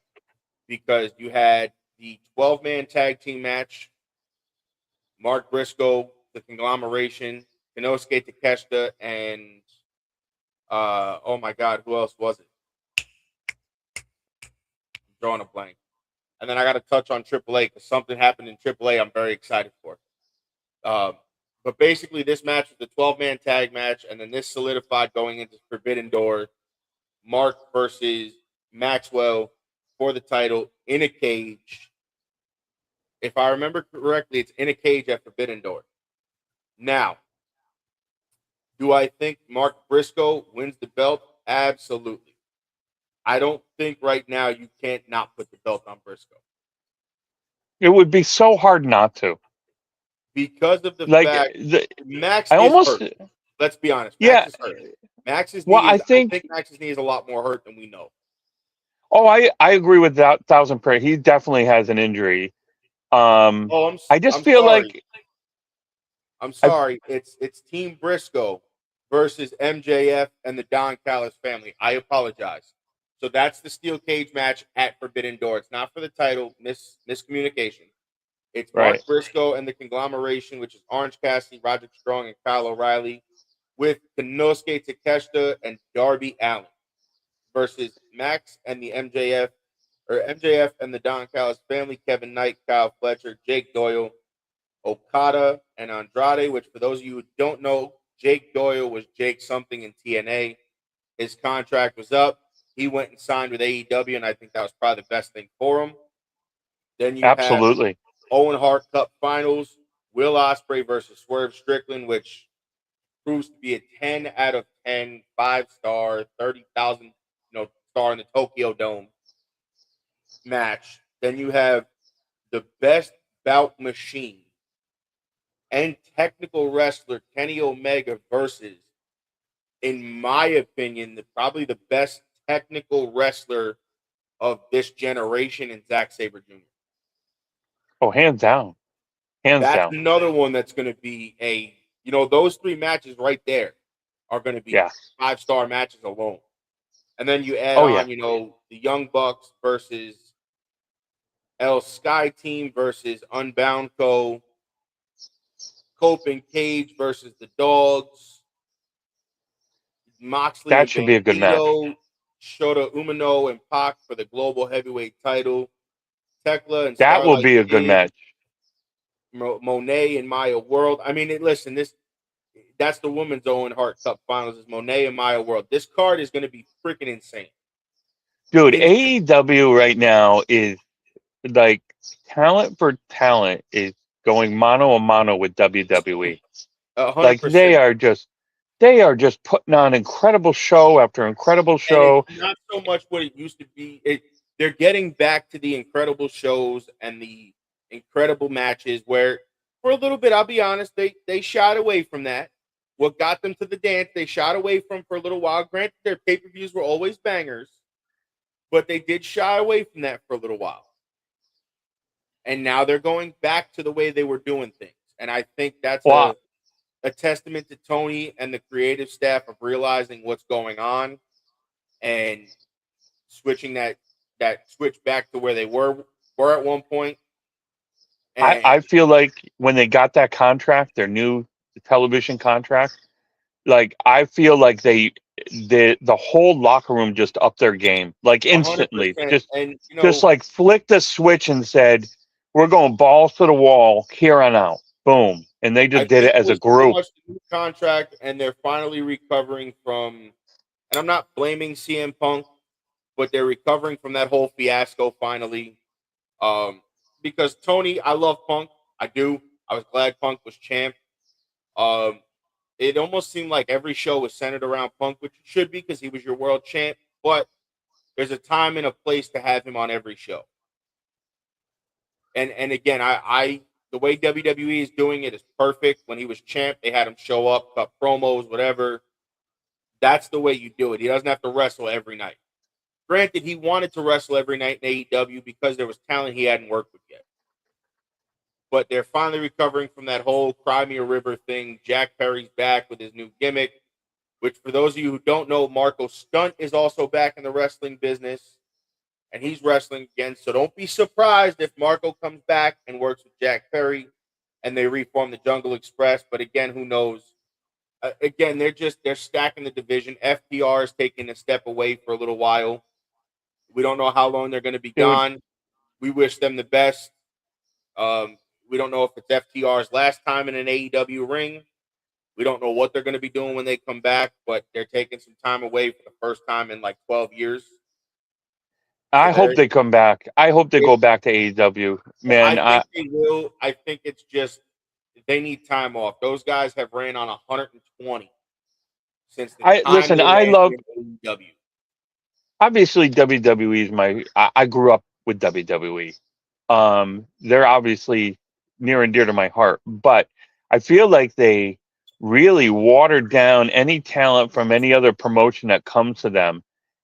Speaker 8: Because you had the 12-man tag team match, Mark Briscoe, the Conglomeration, Konosuke Takeshita, and oh my God, who else was it? I'm drawing a blank. And then I got to touch on AAA because something happened in AAA I'm very excited for. But basically, this match was the 12-man tag match, and then this solidified going into Forbidden Door, Mark versus Maxwell for the title in a cage. If I remember correctly, it's in a cage at Forbidden Door. Now, do I think Mark Briscoe wins the belt? Absolutely. I don't think right now you can't not put the belt on Briscoe.
Speaker 7: It would be so hard not to.
Speaker 8: Because of the
Speaker 7: Like
Speaker 8: fact Max
Speaker 7: I
Speaker 8: is
Speaker 7: almost
Speaker 8: hurt. Let's be honest.
Speaker 7: yeah.
Speaker 8: Max is hurt. Max's
Speaker 7: Well,
Speaker 8: knee
Speaker 7: I
Speaker 8: is,
Speaker 7: think
Speaker 8: Max's knee is a lot more hurt than we know.
Speaker 7: Oh, I agree with that 1,000%. He definitely has an injury. I just
Speaker 8: I'm
Speaker 7: feel
Speaker 8: sorry.
Speaker 7: like
Speaker 8: I'm sorry. It's Team Briscoe versus MJF and the Don Callis family. I apologize. So that's the steel cage match at Forbidden Door. It's not for the title. Miscommunication. It's Mark
Speaker 7: right.
Speaker 8: Briscoe and the Conglomeration, which is Orange Cassidy, Roderick Strong, and Kyle O'Reilly, with Konosuke Takeshita and Darby Allin versus Max and the MJF and the Don Callis family, Kevin Knight, Kyle Fletcher, Jake Doyle, Okada, and Andrade, which for those of you who don't know, Jake Doyle was Jake something in TNA. His contract was up. He went and signed with AEW, and I think that was probably the best thing for him. Then you have Owen Hart Cup Finals, Will Ospreay versus Swerve Strickland, which proves to be a 10 out of 10, 5-star, 30,000 star in the Tokyo Dome match. Then you have the best bout machine and technical wrestler Kenny Omega versus, in my opinion, probably the best technical wrestler of this generation in Zack Sabre Jr.
Speaker 7: Oh, hands down.
Speaker 8: That's another one that's going to be those three matches right there are going to be 5-star matches alone. And then you add the Young Bucks versus El Sky Team versus Unbound Co. Cope and Cage versus the Dogs. Moxley
Speaker 7: That
Speaker 8: and
Speaker 7: should be a good match.
Speaker 8: Bandito, Shota Umino and Pac for the global heavyweight title. Tekla and
Speaker 7: That will
Speaker 8: Starlight
Speaker 7: be a good
Speaker 8: Kid,
Speaker 7: match.
Speaker 8: Monet and Maya World. I mean, listen, that's the Women's Owen Hart Cup Finals. Is Monet and Maya World. This card is going to be freaking insane.
Speaker 7: Dude, AEW right now is like talent for talent is going mano a mano with WWE.
Speaker 8: 100%.
Speaker 7: Like they are just putting on incredible show after incredible show.
Speaker 8: And it's not so much what it used to be. They're getting back to the incredible shows and the incredible matches where, for a little bit, I'll be honest, they shied away from that. What got them to the dance, they shied away from for a little while. Granted, their pay-per-views were always bangers, but they did shy away from that for a little while. And now they're going back to the way they were doing things. And I think that's a testament to Tony and the creative staff of realizing what's going on and switching that switch back to where they were at one point. And
Speaker 7: I feel like when they got that contract, their new television contract, like I feel like the whole locker room just upped their game, like instantly.
Speaker 8: 100%. And
Speaker 7: just like flicked the switch and said, "We're going balls to the wall here on out." Boom, and they just did it as a group.
Speaker 8: So much the new contract, and they're finally recovering from. And I'm not blaming CM Punk, but they're recovering from that whole fiasco finally. Because Tony, I love Punk. I do. I was glad Punk was champ. It almost seemed like every show was centered around Punk, which it should be because he was your world champ. But there's a time and a place to have him on every show. And again, I the way WWE is doing it is perfect. When he was champ, they had him show up, cut promos, whatever. That's the way you do it. He doesn't have to wrestle every night. Granted, he wanted to wrestle every night in AEW because there was talent he hadn't worked with yet. But they're finally recovering from that whole Cry Me a River thing. Jack Perry's back with his new gimmick, which for those of you who don't know, Marco Stunt is also back in the wrestling business, and he's wrestling again. So don't be surprised if Marco comes back and works with Jack Perry and they reform the Jungle Express. But again, who knows? Again, they're stacking the division. FTR is taking a step away for a little while. We don't know how long they're going to be gone. We wish them the best. We don't know if it's FTR's last time in an AEW ring. We don't know what they're going to be doing when they come back, but they're taking some time away for the first time in like 12 years.
Speaker 7: I hope they come back. I hope they go back to AEW. Man,
Speaker 8: I think they will. I think it's just they need time off. Those guys have ran on 120 since the time
Speaker 7: listen,
Speaker 8: they
Speaker 7: I
Speaker 8: landed
Speaker 7: love
Speaker 8: in AEW.
Speaker 7: Obviously WWE is I grew up with WWE. They're obviously near and dear to my heart, but I feel like they really watered down any talent from any other promotion that comes to them,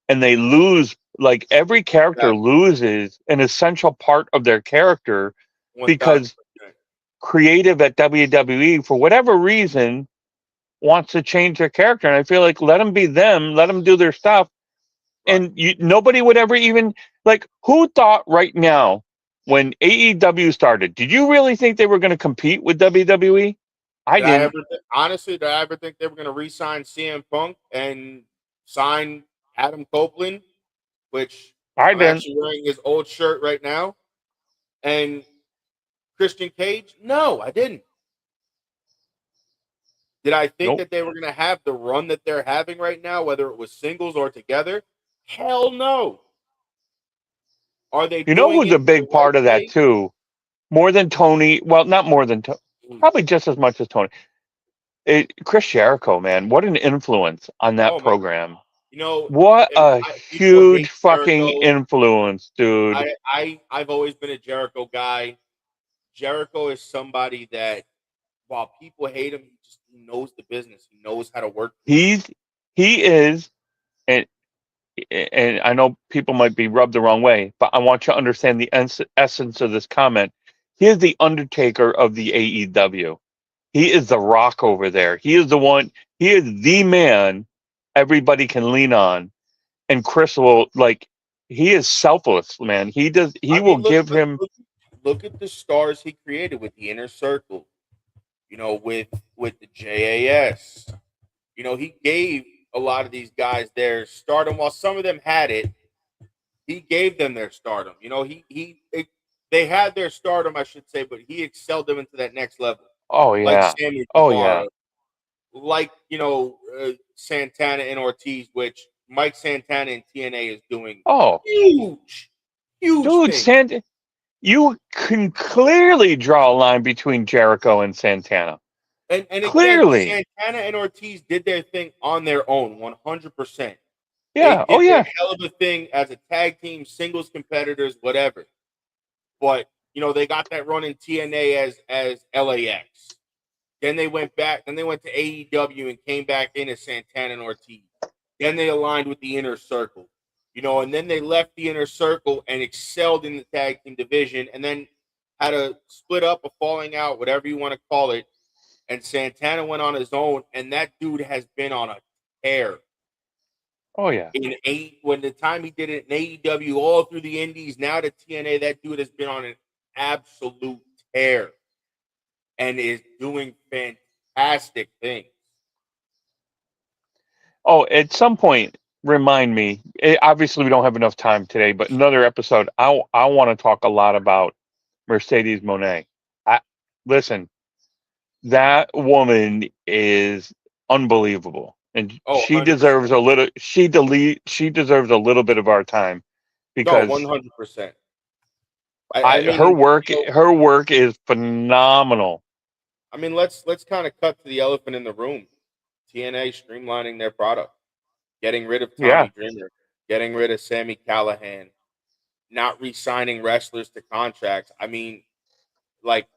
Speaker 7: and they lose, like every character loses an essential part of their character
Speaker 8: 1,000%.
Speaker 7: because creative at WWE, for whatever reason, wants to change their character. And I feel like let them be them, let them do their stuff. And nobody would ever even, like, who thought right now when AEW started, did you really think they were going to compete with WWE? I didn't.
Speaker 8: Honestly, did I ever think they were going to re-sign CM Punk and sign Adam Copeland, which I'm actually wearing his old shirt right now, and Christian Cage? No, I didn't. Did I think that they were going to have the run that they're having right now, whether it was singles or together? Hell no. Are they?
Speaker 7: You know who's a big part of that too? More than Tony. Well, not more than Tony. Probably just as much as Tony. Chris Jericho, man, what an influence on that program.
Speaker 8: You know,
Speaker 7: what a huge fucking influence, dude.
Speaker 8: I've always been a Jericho guy. Jericho is somebody that, while people hate him, he knows the business. He knows how to work.
Speaker 7: He is, and I know people might be rubbed the wrong way, but I want you to understand the essence of this comment. He is the Undertaker of the AEW. He is the Rock over there. He is the one. He is the man everybody can lean on. And Chris will, like, he is selfless, man. He does. He will give him.
Speaker 8: Look at the stars he created with the Inner Circle. You know, with the JAS. You know, he gave a lot of these guys their stardom. While some of them had it, he gave them their stardom. You know, they had their stardom, I should say, but he excelled them into that next level.
Speaker 7: Oh
Speaker 8: Like
Speaker 7: yeah.
Speaker 8: Sammy
Speaker 7: Oh
Speaker 8: Guevara,
Speaker 7: yeah.
Speaker 8: like Santana and Ortiz, which Mike Santana in TNA is doing
Speaker 7: Oh,
Speaker 8: huge
Speaker 7: dude,
Speaker 8: things.
Speaker 7: you can clearly draw a line between Jericho and Santana.
Speaker 8: And again,
Speaker 7: Clearly.
Speaker 8: Santana and Ortiz did their thing on their own, 100%. They
Speaker 7: Yeah. Oh
Speaker 8: did their
Speaker 7: yeah.
Speaker 8: hell of a thing as a tag team, singles competitors, whatever. But they got that run in TNA as LAX. Then they went back. Then they went to AEW and came back in as Santana and Ortiz. Then they aligned with the Inner Circle, and then they left the Inner Circle and excelled in the tag team division, and then had a split up, a falling out, whatever you want to call it. And Santana went on his own, and that dude has been on a tear.
Speaker 7: Oh yeah.
Speaker 8: When the time he did it in AEW, all through the Indies, now to TNA, that dude has been on an absolute tear and is doing fantastic things.
Speaker 7: Oh, at some point, remind me. Obviously, we don't have enough time today, but another episode. I want to talk a lot about Mercedes Moné. Listen, that woman is unbelievable, and she
Speaker 8: 100%.
Speaker 7: deserves a little. She deserves a little bit of our time
Speaker 8: No,
Speaker 7: because
Speaker 8: 100%. I
Speaker 7: her
Speaker 8: mean,
Speaker 7: work is phenomenal.
Speaker 8: I mean, let's kind of cut to the elephant in the room. TNA streamlining their product, getting rid of
Speaker 7: Yeah.
Speaker 8: Tommy Dreamer, getting rid of Sami Callihan, not re-signing wrestlers to contracts. I mean, like,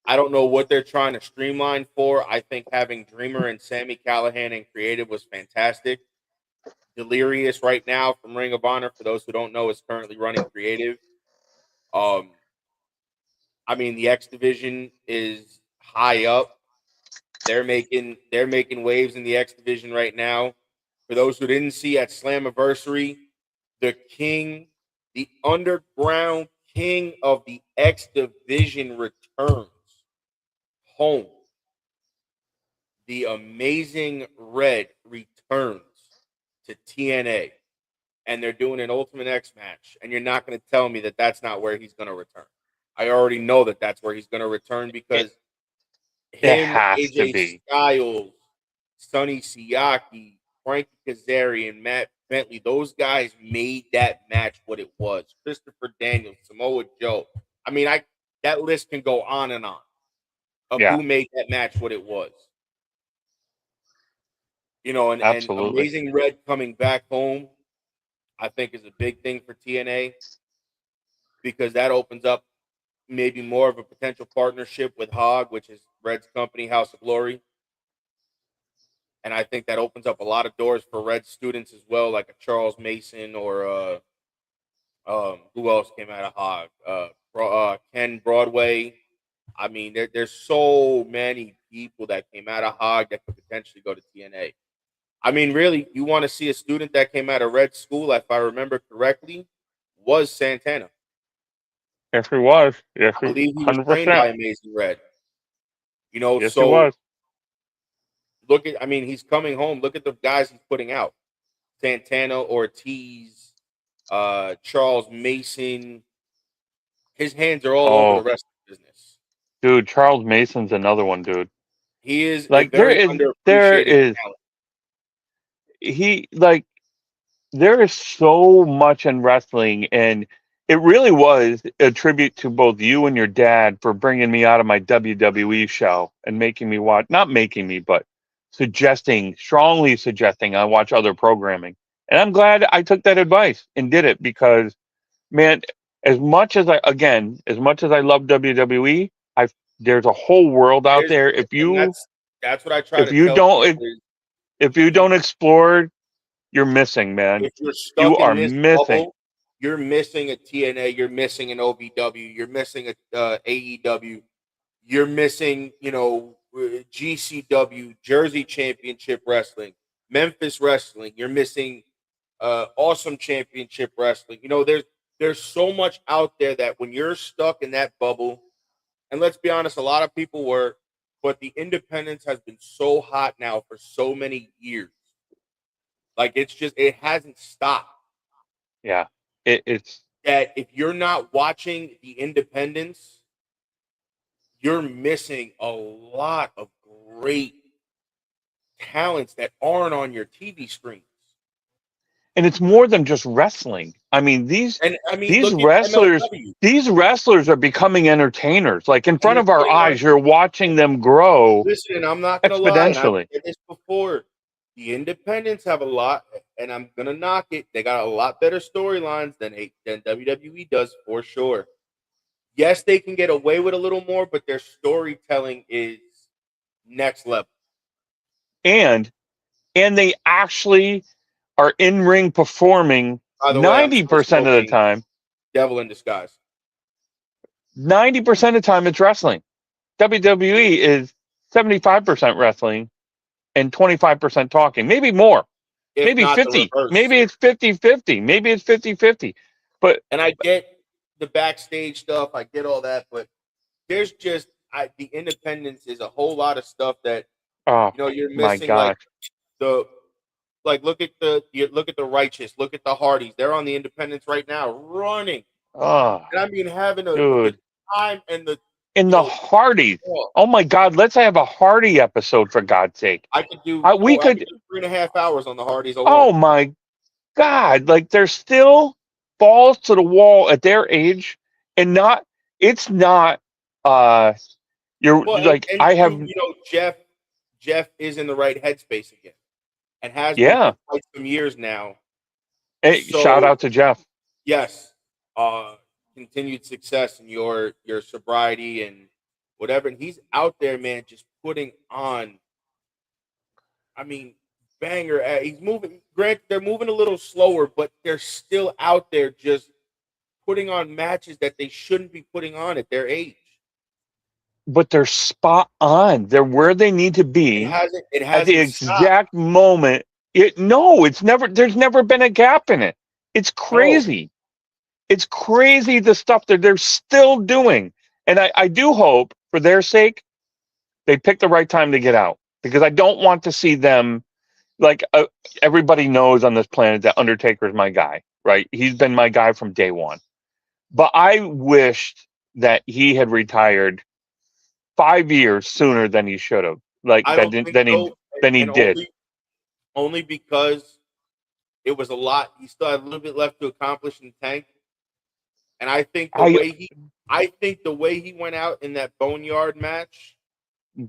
Speaker 8: I don't know what they're trying to streamline for. I think having Dreamer and Sami Callihan in creative was fantastic. Delirious right now from Ring of Honor, for those who don't know, is currently running creative. I mean, the X division is high up. They're making waves in the X division right now. For those who didn't see at Slammiversary, the underground king of the X division returns home. The Amazing Red returns to TNA, and they're doing an Ultimate X match, and you're not going to tell me that that's not where he's going to return. I already know that that's where he's going to return because
Speaker 7: It
Speaker 8: him,
Speaker 7: has to
Speaker 8: AJ
Speaker 7: be.
Speaker 8: Styles, Sonny Siaki, Frankie Kazarian, Matt Bentley, those guys made that match what it was. Christopher Daniels, Samoa Joe. I mean, that list can go on and on of
Speaker 7: Yeah.
Speaker 8: who made that match what it was. And
Speaker 7: Absolutely.
Speaker 8: Amazing Red coming back home, I think, is a big thing for TNA because that opens up maybe more of a potential partnership with Hog, which is Red's company, House of Glory. And I think that opens up a lot of doors for Red students as well, like a Charles Mason or who else came out of Hog? Ken Broadway. I mean, there's so many people that came out of Hog that could potentially go to TNA. I mean, really, you want to see a student that came out of Red School, if I remember correctly, was Santana.
Speaker 7: Yes, he was. Yes,
Speaker 8: I believe he was
Speaker 7: 100%.
Speaker 8: trained by Amazing Red.
Speaker 7: Yes,
Speaker 8: So
Speaker 7: he was.
Speaker 8: he's coming home. Look at the guys he's putting out. Santana, Ortiz, Charles Mason. His hands are all over the wrestling business.
Speaker 7: Dude, Charles Mason's another one, dude.
Speaker 8: He is
Speaker 7: Like
Speaker 8: a very underappreciated talent.
Speaker 7: There is so much in wrestling, and it really was a tribute to both you and your dad for bringing me out of my WWE show and making me watch, not making me, but strongly suggesting I watch other programming. And I'm glad I took that advice and did it because, man, as much as I love WWE, there's a whole world out there.
Speaker 8: That's what I try
Speaker 7: if
Speaker 8: to
Speaker 7: you
Speaker 8: tell
Speaker 7: don't,
Speaker 8: people.
Speaker 7: if you don't explore, you're missing, man.
Speaker 8: If you're stuck
Speaker 7: You are
Speaker 8: in this
Speaker 7: missing.
Speaker 8: bubble, you're missing a TNA, you're missing an OVW, you're missing a AEW, you're missing, GCW, Jersey Championship Wrestling, Memphis Wrestling. You're missing Awesome Championship Wrestling. There's so much out there that when you're stuck in that bubble, and let's be honest, a lot of people were, but the independence has been so hot now for so many years Like it hasn't stopped.
Speaker 7: Yeah, it's
Speaker 8: That if you're not watching the independents, you're missing a lot of great talents that aren't on your TV screens.
Speaker 7: and it's more than just wrestling. I mean,
Speaker 8: And I mean,
Speaker 7: these
Speaker 8: look at
Speaker 7: wrestlers
Speaker 8: MLW.
Speaker 7: these wrestlers are becoming entertainers. Like in
Speaker 8: And
Speaker 7: front
Speaker 8: you're
Speaker 7: of our
Speaker 8: putting on.
Speaker 7: eyes, you're watching them grow
Speaker 8: Listen, I'm not gonna lie, and I've
Speaker 7: exponentially.
Speaker 8: said this before. The independents have a lot, and I'm gonna knock it. They got a lot better storylines than WWE does for sure. Yes, they can get away with a little more, but their storytelling is next level.
Speaker 7: And they actually are in ring performing
Speaker 8: By the way, I'm still
Speaker 7: 90% of the
Speaker 8: smoking
Speaker 7: time.
Speaker 8: Devil in Disguise.
Speaker 7: 90% of the time it's wrestling. WWE is 75% wrestling and 25% talking, maybe more,
Speaker 8: If
Speaker 7: maybe
Speaker 8: not the
Speaker 7: 50,
Speaker 8: reverse.
Speaker 7: maybe it's 50-50, maybe it's 50-50. But
Speaker 8: And I get the backstage stuff, I get all that, but there's just the independence is a whole lot of stuff that
Speaker 7: oh
Speaker 8: you're
Speaker 7: my
Speaker 8: missing. Like
Speaker 7: gosh.
Speaker 8: look at the Righteous, look at the Hardys. They're on the independents right now, running.
Speaker 7: Oh,
Speaker 8: And I mean having the
Speaker 7: dude.
Speaker 8: time and the
Speaker 7: In the Hardys.
Speaker 8: oh,
Speaker 7: Oh my God, let's have a Hardy episode for God's sake.
Speaker 8: I could do
Speaker 7: We
Speaker 8: I
Speaker 7: could
Speaker 8: could do 3.5 hours on the Hardys alone.
Speaker 7: Oh my God, like they're still balls to the wall at their age, and it's not you're
Speaker 8: Well,
Speaker 7: like
Speaker 8: and
Speaker 7: I have
Speaker 8: Jeff is in the right headspace again and has been
Speaker 7: yeah.
Speaker 8: for quite some years now.
Speaker 7: Hey, shout
Speaker 8: So
Speaker 7: out to Jeff.
Speaker 8: yes, continued success in your sobriety and whatever. And he's out there, man, just putting on. I mean, banger. He's moving. Granted, they're moving a little slower, but they're still out there just putting on matches that they shouldn't be putting on at their age.
Speaker 7: But they're spot on. They're where they need to
Speaker 8: It
Speaker 7: be
Speaker 8: hasn't. It
Speaker 7: at the
Speaker 8: hasn't stopped.
Speaker 7: exact moment. There's never been a gap in it. It's crazy. It's crazy the stuff that they're still doing. And I do hope, for their sake, they pick the right time to get out. Because I don't want to see them, like everybody knows on this planet that Undertaker's my guy, right? He's been my guy from day one. But I wished that he had retired 5 years sooner than he should have. Like
Speaker 8: I don't think so.
Speaker 7: than he
Speaker 8: And
Speaker 7: did.
Speaker 8: only because it was a lot. He still had a little bit left to accomplish in the tank. And I think the way he went out in that Boneyard match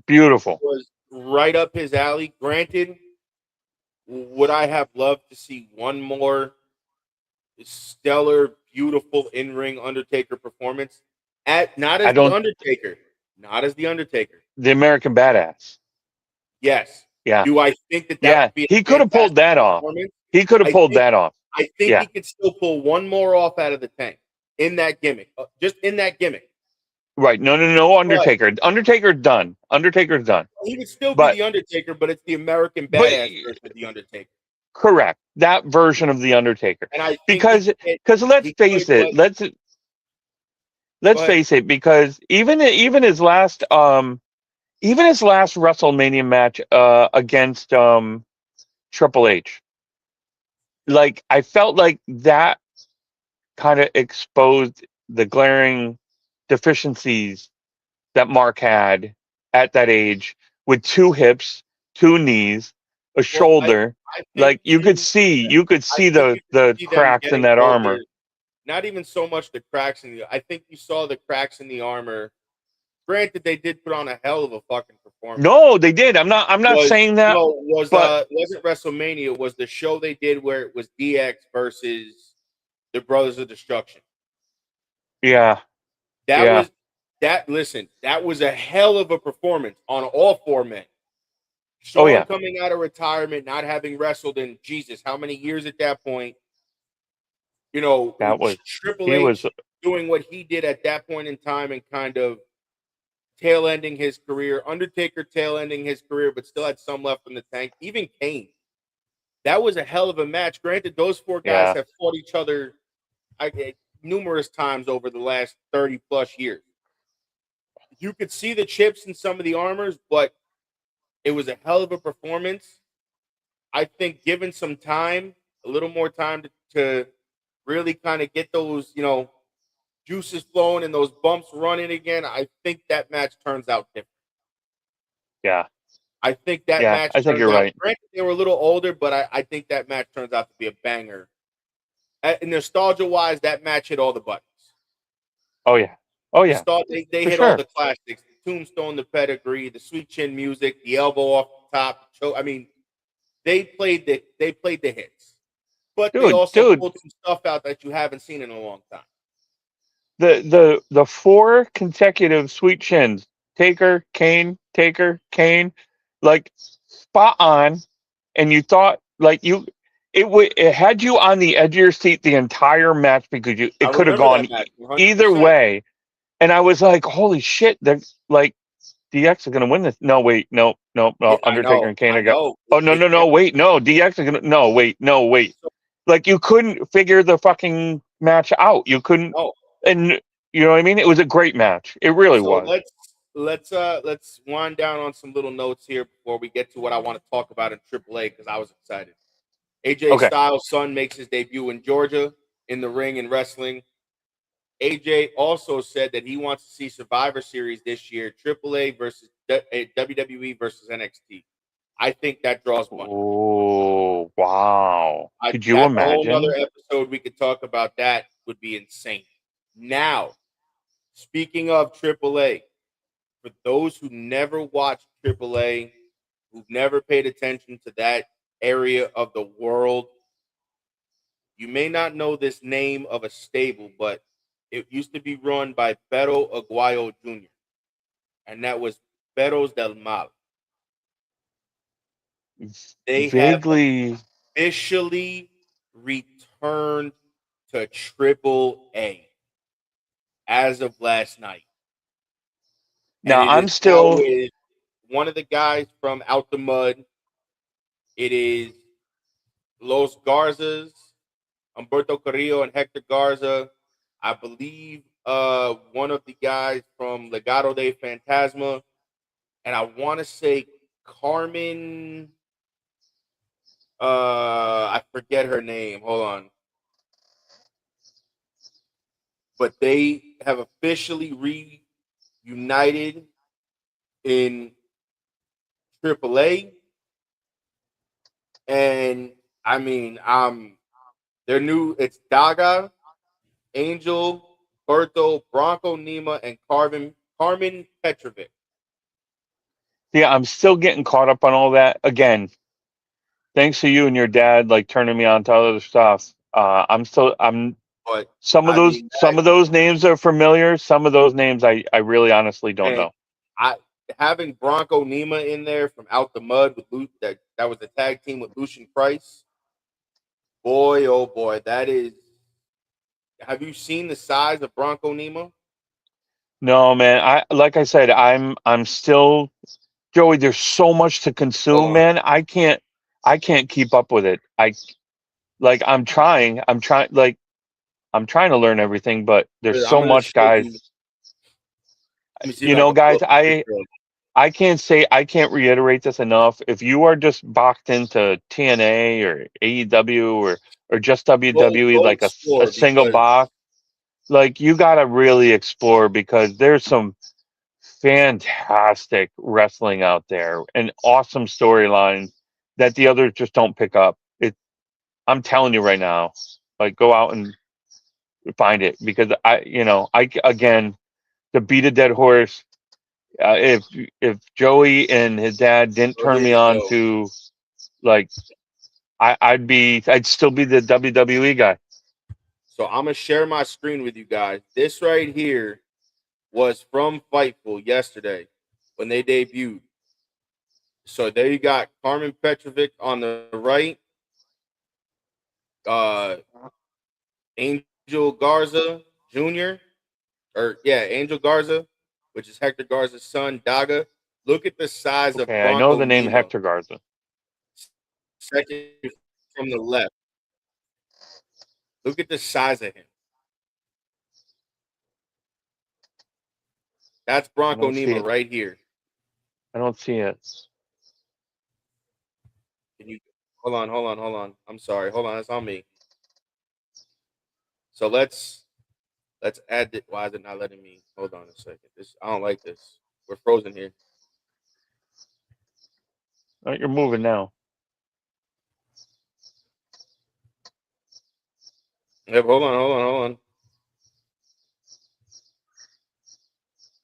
Speaker 7: Beautiful.
Speaker 8: was right up his alley. Granted, would I have loved to see one more stellar, beautiful in-ring Undertaker performance? Not as the Undertaker.
Speaker 7: The American Badass.
Speaker 8: Yes.
Speaker 7: Yeah.
Speaker 8: Do I think that
Speaker 7: Yeah.
Speaker 8: would be
Speaker 7: He could have pulled that off. He could have pulled that off.
Speaker 8: I think he could still pull one more off out of the tank in that gimmick. Just in that gimmick.
Speaker 7: Right. No, Undertaker. Undertaker's done. Undertaker's done.
Speaker 8: He would still be the Undertaker, but it's the American Badass version of the Undertaker.
Speaker 7: Correct. That version of the Undertaker.
Speaker 8: And I think
Speaker 7: because let's face it, let's face it, because even his last WrestleMania match against Triple H, like I felt like that kind of exposed the glaring deficiencies that Mark had at that age, with 2 hips, 2 knees, a shoulder. Like you could see the cracks in that armor.
Speaker 8: Not even so much the cracks in the. I think you saw the cracks in the armor. Granted, they did put on a hell of a fucking performance.
Speaker 7: No, they did. I'm not saying that.
Speaker 8: No, wasn't WrestleMania. It was the show they did where it was DX versus the Brothers of Destruction.
Speaker 7: Yeah.
Speaker 8: That was a hell of a performance on all 4 men. Shawn coming out of retirement, not having wrestled in Jesus, how many years at that point?
Speaker 7: That was
Speaker 8: Triple H doing what he did at that point in time and kind of tail ending his career. Undertaker tail ending his career, but still had some left in the tank. Even Kane. That was a hell of a match. Granted, those 4 guys have fought each other numerous times over the last 30 plus years. You could see the chips in some of the armors, but it was a hell of a performance. I think given some time, a little more time to really kind of get those, juices flowing and those bumps running again, I think that match turns out different.
Speaker 7: Yeah.
Speaker 8: I think that
Speaker 7: Yeah.
Speaker 8: match
Speaker 7: I think
Speaker 8: turns
Speaker 7: you're
Speaker 8: out.
Speaker 7: right.
Speaker 8: Granted, they were a little older, but I think that match turns out to be a banger. Nostalgia wise, that match hit all the buttons.
Speaker 7: Oh yeah. Oh yeah.
Speaker 8: They
Speaker 7: For
Speaker 8: hit all
Speaker 7: sure.
Speaker 8: the classics: the Tombstone, the Pedigree, the Sweet Chin Music, the Elbow off the top. I mean, they played the hits, but they also
Speaker 7: Dude,
Speaker 8: pulled some stuff out that you haven't seen in a long time.
Speaker 7: the 4 consecutive sweet chins, Taker, Kane, like spot on, and you thought like it had you on the edge of your seat the entire match because
Speaker 8: I
Speaker 7: it could have
Speaker 8: remember
Speaker 7: gone
Speaker 8: that match 100.
Speaker 7: either way, and I was like, holy shit, they're like DX is gonna win this. No, wait, no,
Speaker 8: Yeah, I
Speaker 7: Undertaker
Speaker 8: know,
Speaker 7: and Kane
Speaker 8: I
Speaker 7: are going.
Speaker 8: know.
Speaker 7: Oh no, wait, no, DX is gonna. No, wait,
Speaker 8: So,
Speaker 7: like you couldn't figure the fucking match out. You couldn't,
Speaker 8: no.
Speaker 7: and you know what I mean. It was a great match. It really
Speaker 8: So
Speaker 7: was.
Speaker 8: let's wind down on some little notes here before we get to what I want to talk about in AAA because I was excited. AJ
Speaker 7: Okay.
Speaker 8: Styles' son makes his debut in Georgia in the ring and wrestling. AJ also said that he wants to see Survivor Series this year, AAA versus WWE versus NXT. I think that draws money.
Speaker 7: Oh wow! Could you
Speaker 8: That's a whole nother
Speaker 7: imagine?
Speaker 8: episode we could talk about. That would be insane. Now, speaking of AAA, for those who never watched AAA, who've never paid attention to that area of the world, you may not know this name of a stable, but it used to be run by Beto Aguayo Jr., and that was Betos del Mal. They have
Speaker 7: Vaguely.
Speaker 8: officially returned to AAA as of last night. And
Speaker 7: Now
Speaker 8: it is
Speaker 7: I'm
Speaker 8: now
Speaker 7: still.
Speaker 8: with one of the guys from Out the Mud. It is Los Garzas, Humberto Carrillo and Hector Garza. I believe one of the guys from Legado de Fantasma. And I want to say Carmen. I forget her name. Hold on. But they have officially reunited in AAA. And I mean, they're new. It's Daga, Angel, Berto, Bronco Nima, and Carmen Petrovic.
Speaker 7: Yeah, I'm still getting caught up on all that. Again, thanks to you and your dad, like turning me on to other stuff. I'm
Speaker 8: But
Speaker 7: some of
Speaker 8: I
Speaker 7: those
Speaker 8: mean,
Speaker 7: some of those names are familiar. Some of those names I really honestly don't
Speaker 8: man,
Speaker 7: know.
Speaker 8: I having Bronco Nima in there from Out the Mud with that was the tag team with Lucian Price. Boy, oh boy, that is. Have you seen the size of Bronco Nima?
Speaker 7: No, man. Like I said, I'm still Joey. There's so much to
Speaker 8: Hold
Speaker 7: consume,
Speaker 8: on,
Speaker 7: man. I can't keep up with it. I'm trying to learn everything, but there's
Speaker 8: I'm
Speaker 7: so
Speaker 8: gonna
Speaker 7: much,
Speaker 8: show
Speaker 7: guys.
Speaker 8: you. Let me see if
Speaker 7: You
Speaker 8: I
Speaker 7: know,
Speaker 8: can pull
Speaker 7: guys,
Speaker 8: up a picture of it.
Speaker 7: I can't reiterate this enough. If you are just boxed into TNA or AEW or just WWE,
Speaker 8: Go
Speaker 7: like a
Speaker 8: explore
Speaker 7: single
Speaker 8: because
Speaker 7: box, like you got to really explore because there's some fantastic wrestling out there and awesome storylines that the others just don't pick up. I'm telling you right now, like go out and find it because I again to beat a dead horse. If Joey and his dad didn't
Speaker 8: so
Speaker 7: turn
Speaker 8: here
Speaker 7: me
Speaker 8: you
Speaker 7: on
Speaker 8: go.
Speaker 7: to like I'd still be the WWE guy.
Speaker 8: So I'm gonna share my screen with you guys. This right here was from Fightful yesterday when they debuted. So there you got Carmen Petrovic on the right, uh, Angel Garza Jr. Angel Garza, which is Hector Garza's son, Daga. Look at the size of
Speaker 7: Okay, I know
Speaker 8: Bronco
Speaker 7: the name
Speaker 8: Nima.
Speaker 7: Hector Garza.
Speaker 8: Second from the left. Look at the size of him. That's
Speaker 7: I
Speaker 8: Bronco
Speaker 7: don't see
Speaker 8: Nima
Speaker 7: it.
Speaker 8: right here.
Speaker 7: I don't see it.
Speaker 8: Can you Hold on. I'm sorry. Hold on, it's on me. So let's add it. Why is it not letting me? Hold on a second. I don't like this. We're frozen here.
Speaker 7: Oh, you're moving now.
Speaker 8: Yep, hold on.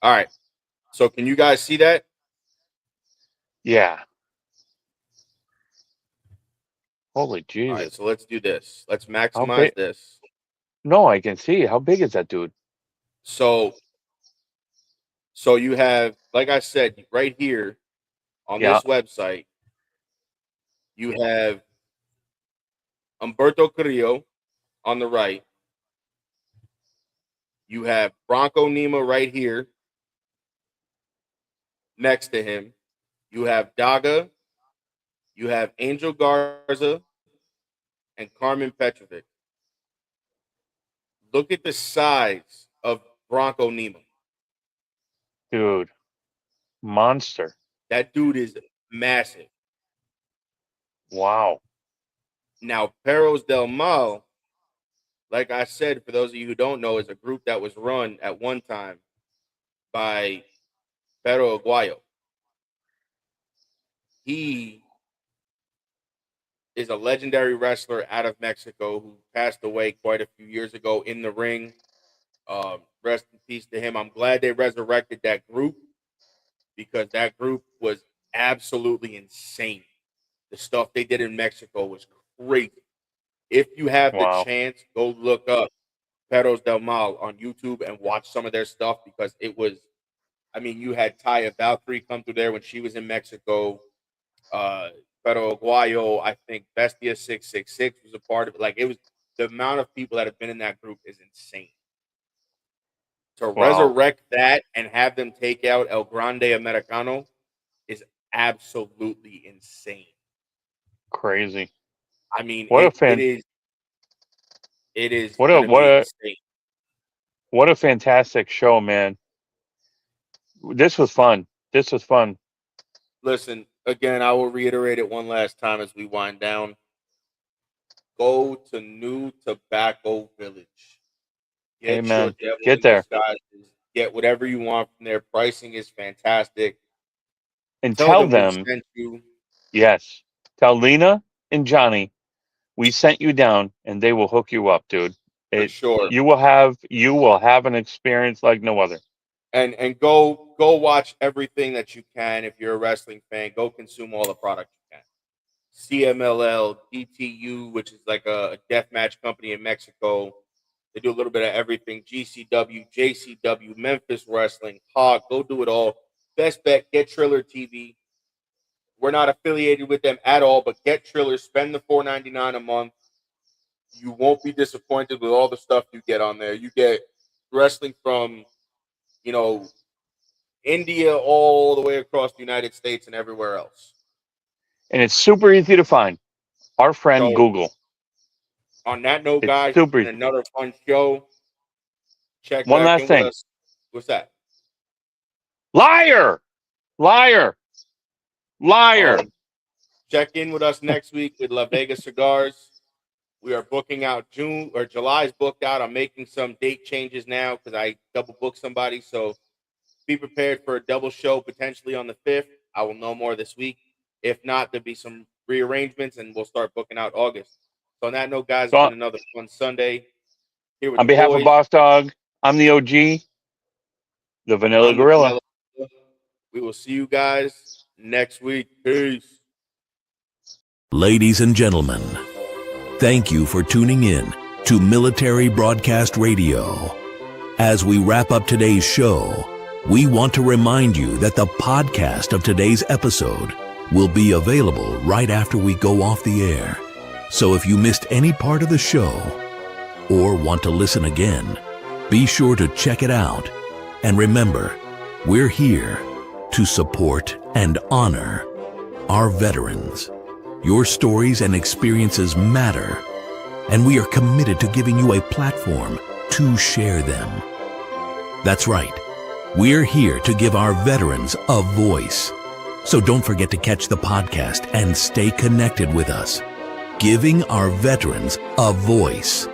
Speaker 8: All right. So can you guys see that?
Speaker 7: Yeah. Holy
Speaker 8: All
Speaker 7: Jesus.
Speaker 8: right, so let's do this. Let's
Speaker 7: How
Speaker 8: maximize
Speaker 7: big?
Speaker 8: this.
Speaker 7: No, I can see. How big is that dude?
Speaker 8: So you have, like I said, right here on
Speaker 7: Yeah.
Speaker 8: this website, you have Humberto Carrillo on the right. You have Bronco Nima right here next to him. You have Daga. You have Angel Garza and Carmen Petrovic. Look at the size of Bronco Nima.
Speaker 7: Dude. Monster.
Speaker 8: That dude is massive.
Speaker 7: Wow.
Speaker 8: Now, Perros del Mal, like I said, for those of you who don't know, is a group that was run at one time by Pero Aguayo. He is a legendary wrestler out of Mexico who passed away quite a few years ago in the ring. Rest in peace to him. I'm glad they resurrected that group because that group was absolutely insane. The stuff they did in Mexico was crazy. If you have the
Speaker 7: Wow.
Speaker 8: chance, go look up Perros del Mal on YouTube and watch some of their stuff because it was, I mean, you had Taya Valkyrie come through there when she was in Mexico. Pero Aguayo, I think Bestia 666 was a part of it. Like, it was, the amount of people that have been in that group is insane. To
Speaker 7: Wow.
Speaker 8: resurrect that and have them take out El Grande Americano is absolutely insane.
Speaker 7: Crazy.
Speaker 8: I mean,
Speaker 7: What a
Speaker 8: it
Speaker 7: fan.
Speaker 8: is. It is
Speaker 7: What
Speaker 8: gonna be insane.
Speaker 7: What a fantastic show, man. This was fun.
Speaker 8: Listen, again, I will reiterate it one last time as we wind down. Go to New Tobacco Village. Get
Speaker 7: Amen.
Speaker 8: your devil
Speaker 7: Get
Speaker 8: in
Speaker 7: there.
Speaker 8: disguises. Get whatever you want from there. Pricing is fantastic.
Speaker 7: And
Speaker 8: Tell
Speaker 7: tell
Speaker 8: them
Speaker 7: them,
Speaker 8: we sent you.
Speaker 7: yes. Tell Lena and Johnny we sent you down and they will hook you up, dude.
Speaker 8: For sure.
Speaker 7: You will have an experience like no other.
Speaker 8: And go watch everything that you can. If you're a wrestling fan, go consume all the product you can. CMLL, DTU, which is like a deathmatch company in Mexico. They do a little bit of everything. GCW, JCW, Memphis Wrestling, Hawk. Go do it all. Best bet, get Triller TV. We're not affiliated with them at all, but get Triller. Spend the $4.99 a month. You won't be disappointed with all the stuff you get on there. You get wrestling from, India all the way across the United States and everywhere else.
Speaker 7: And it's super easy to find. Our friend
Speaker 8: So,
Speaker 7: Google.
Speaker 8: On that note,
Speaker 7: It's
Speaker 8: guys,
Speaker 7: super
Speaker 8: it's been another fun show. Check
Speaker 7: One
Speaker 8: back
Speaker 7: last
Speaker 8: in
Speaker 7: thing.
Speaker 8: with us. What's that?
Speaker 7: Liar.
Speaker 8: Check in with us next week with La Vega Cigars. We are booking out July's booked out. I'm making some date changes now because I double booked somebody. So be prepared for a double show potentially on the 5th. I will know more this week. If not, there'll be some rearrangements and we'll start booking out August. So on that note, guys, it's been another fun Sunday here with
Speaker 7: On
Speaker 8: the
Speaker 7: behalf
Speaker 8: boys.
Speaker 7: of Boss Dog, I'm the OG, the Vanilla
Speaker 8: I'm the
Speaker 7: Gorilla.
Speaker 8: Vanilla Gorilla. We will see you guys next week. Peace.
Speaker 1: Ladies and gentlemen, thank you for tuning in to Military Broadcast Radio. As we wrap up today's show, we want to remind you that the podcast of today's episode will be available right after we go off the air. So if you missed any part of the show or want to listen again, be sure to check it out. And remember, we're here to support and honor our veterans. Your stories and experiences matter, and we are committed to giving you a platform to share them. That's right. We're here to give our veterans a voice. So don't forget to catch the podcast and stay connected with us giving our veterans a voice.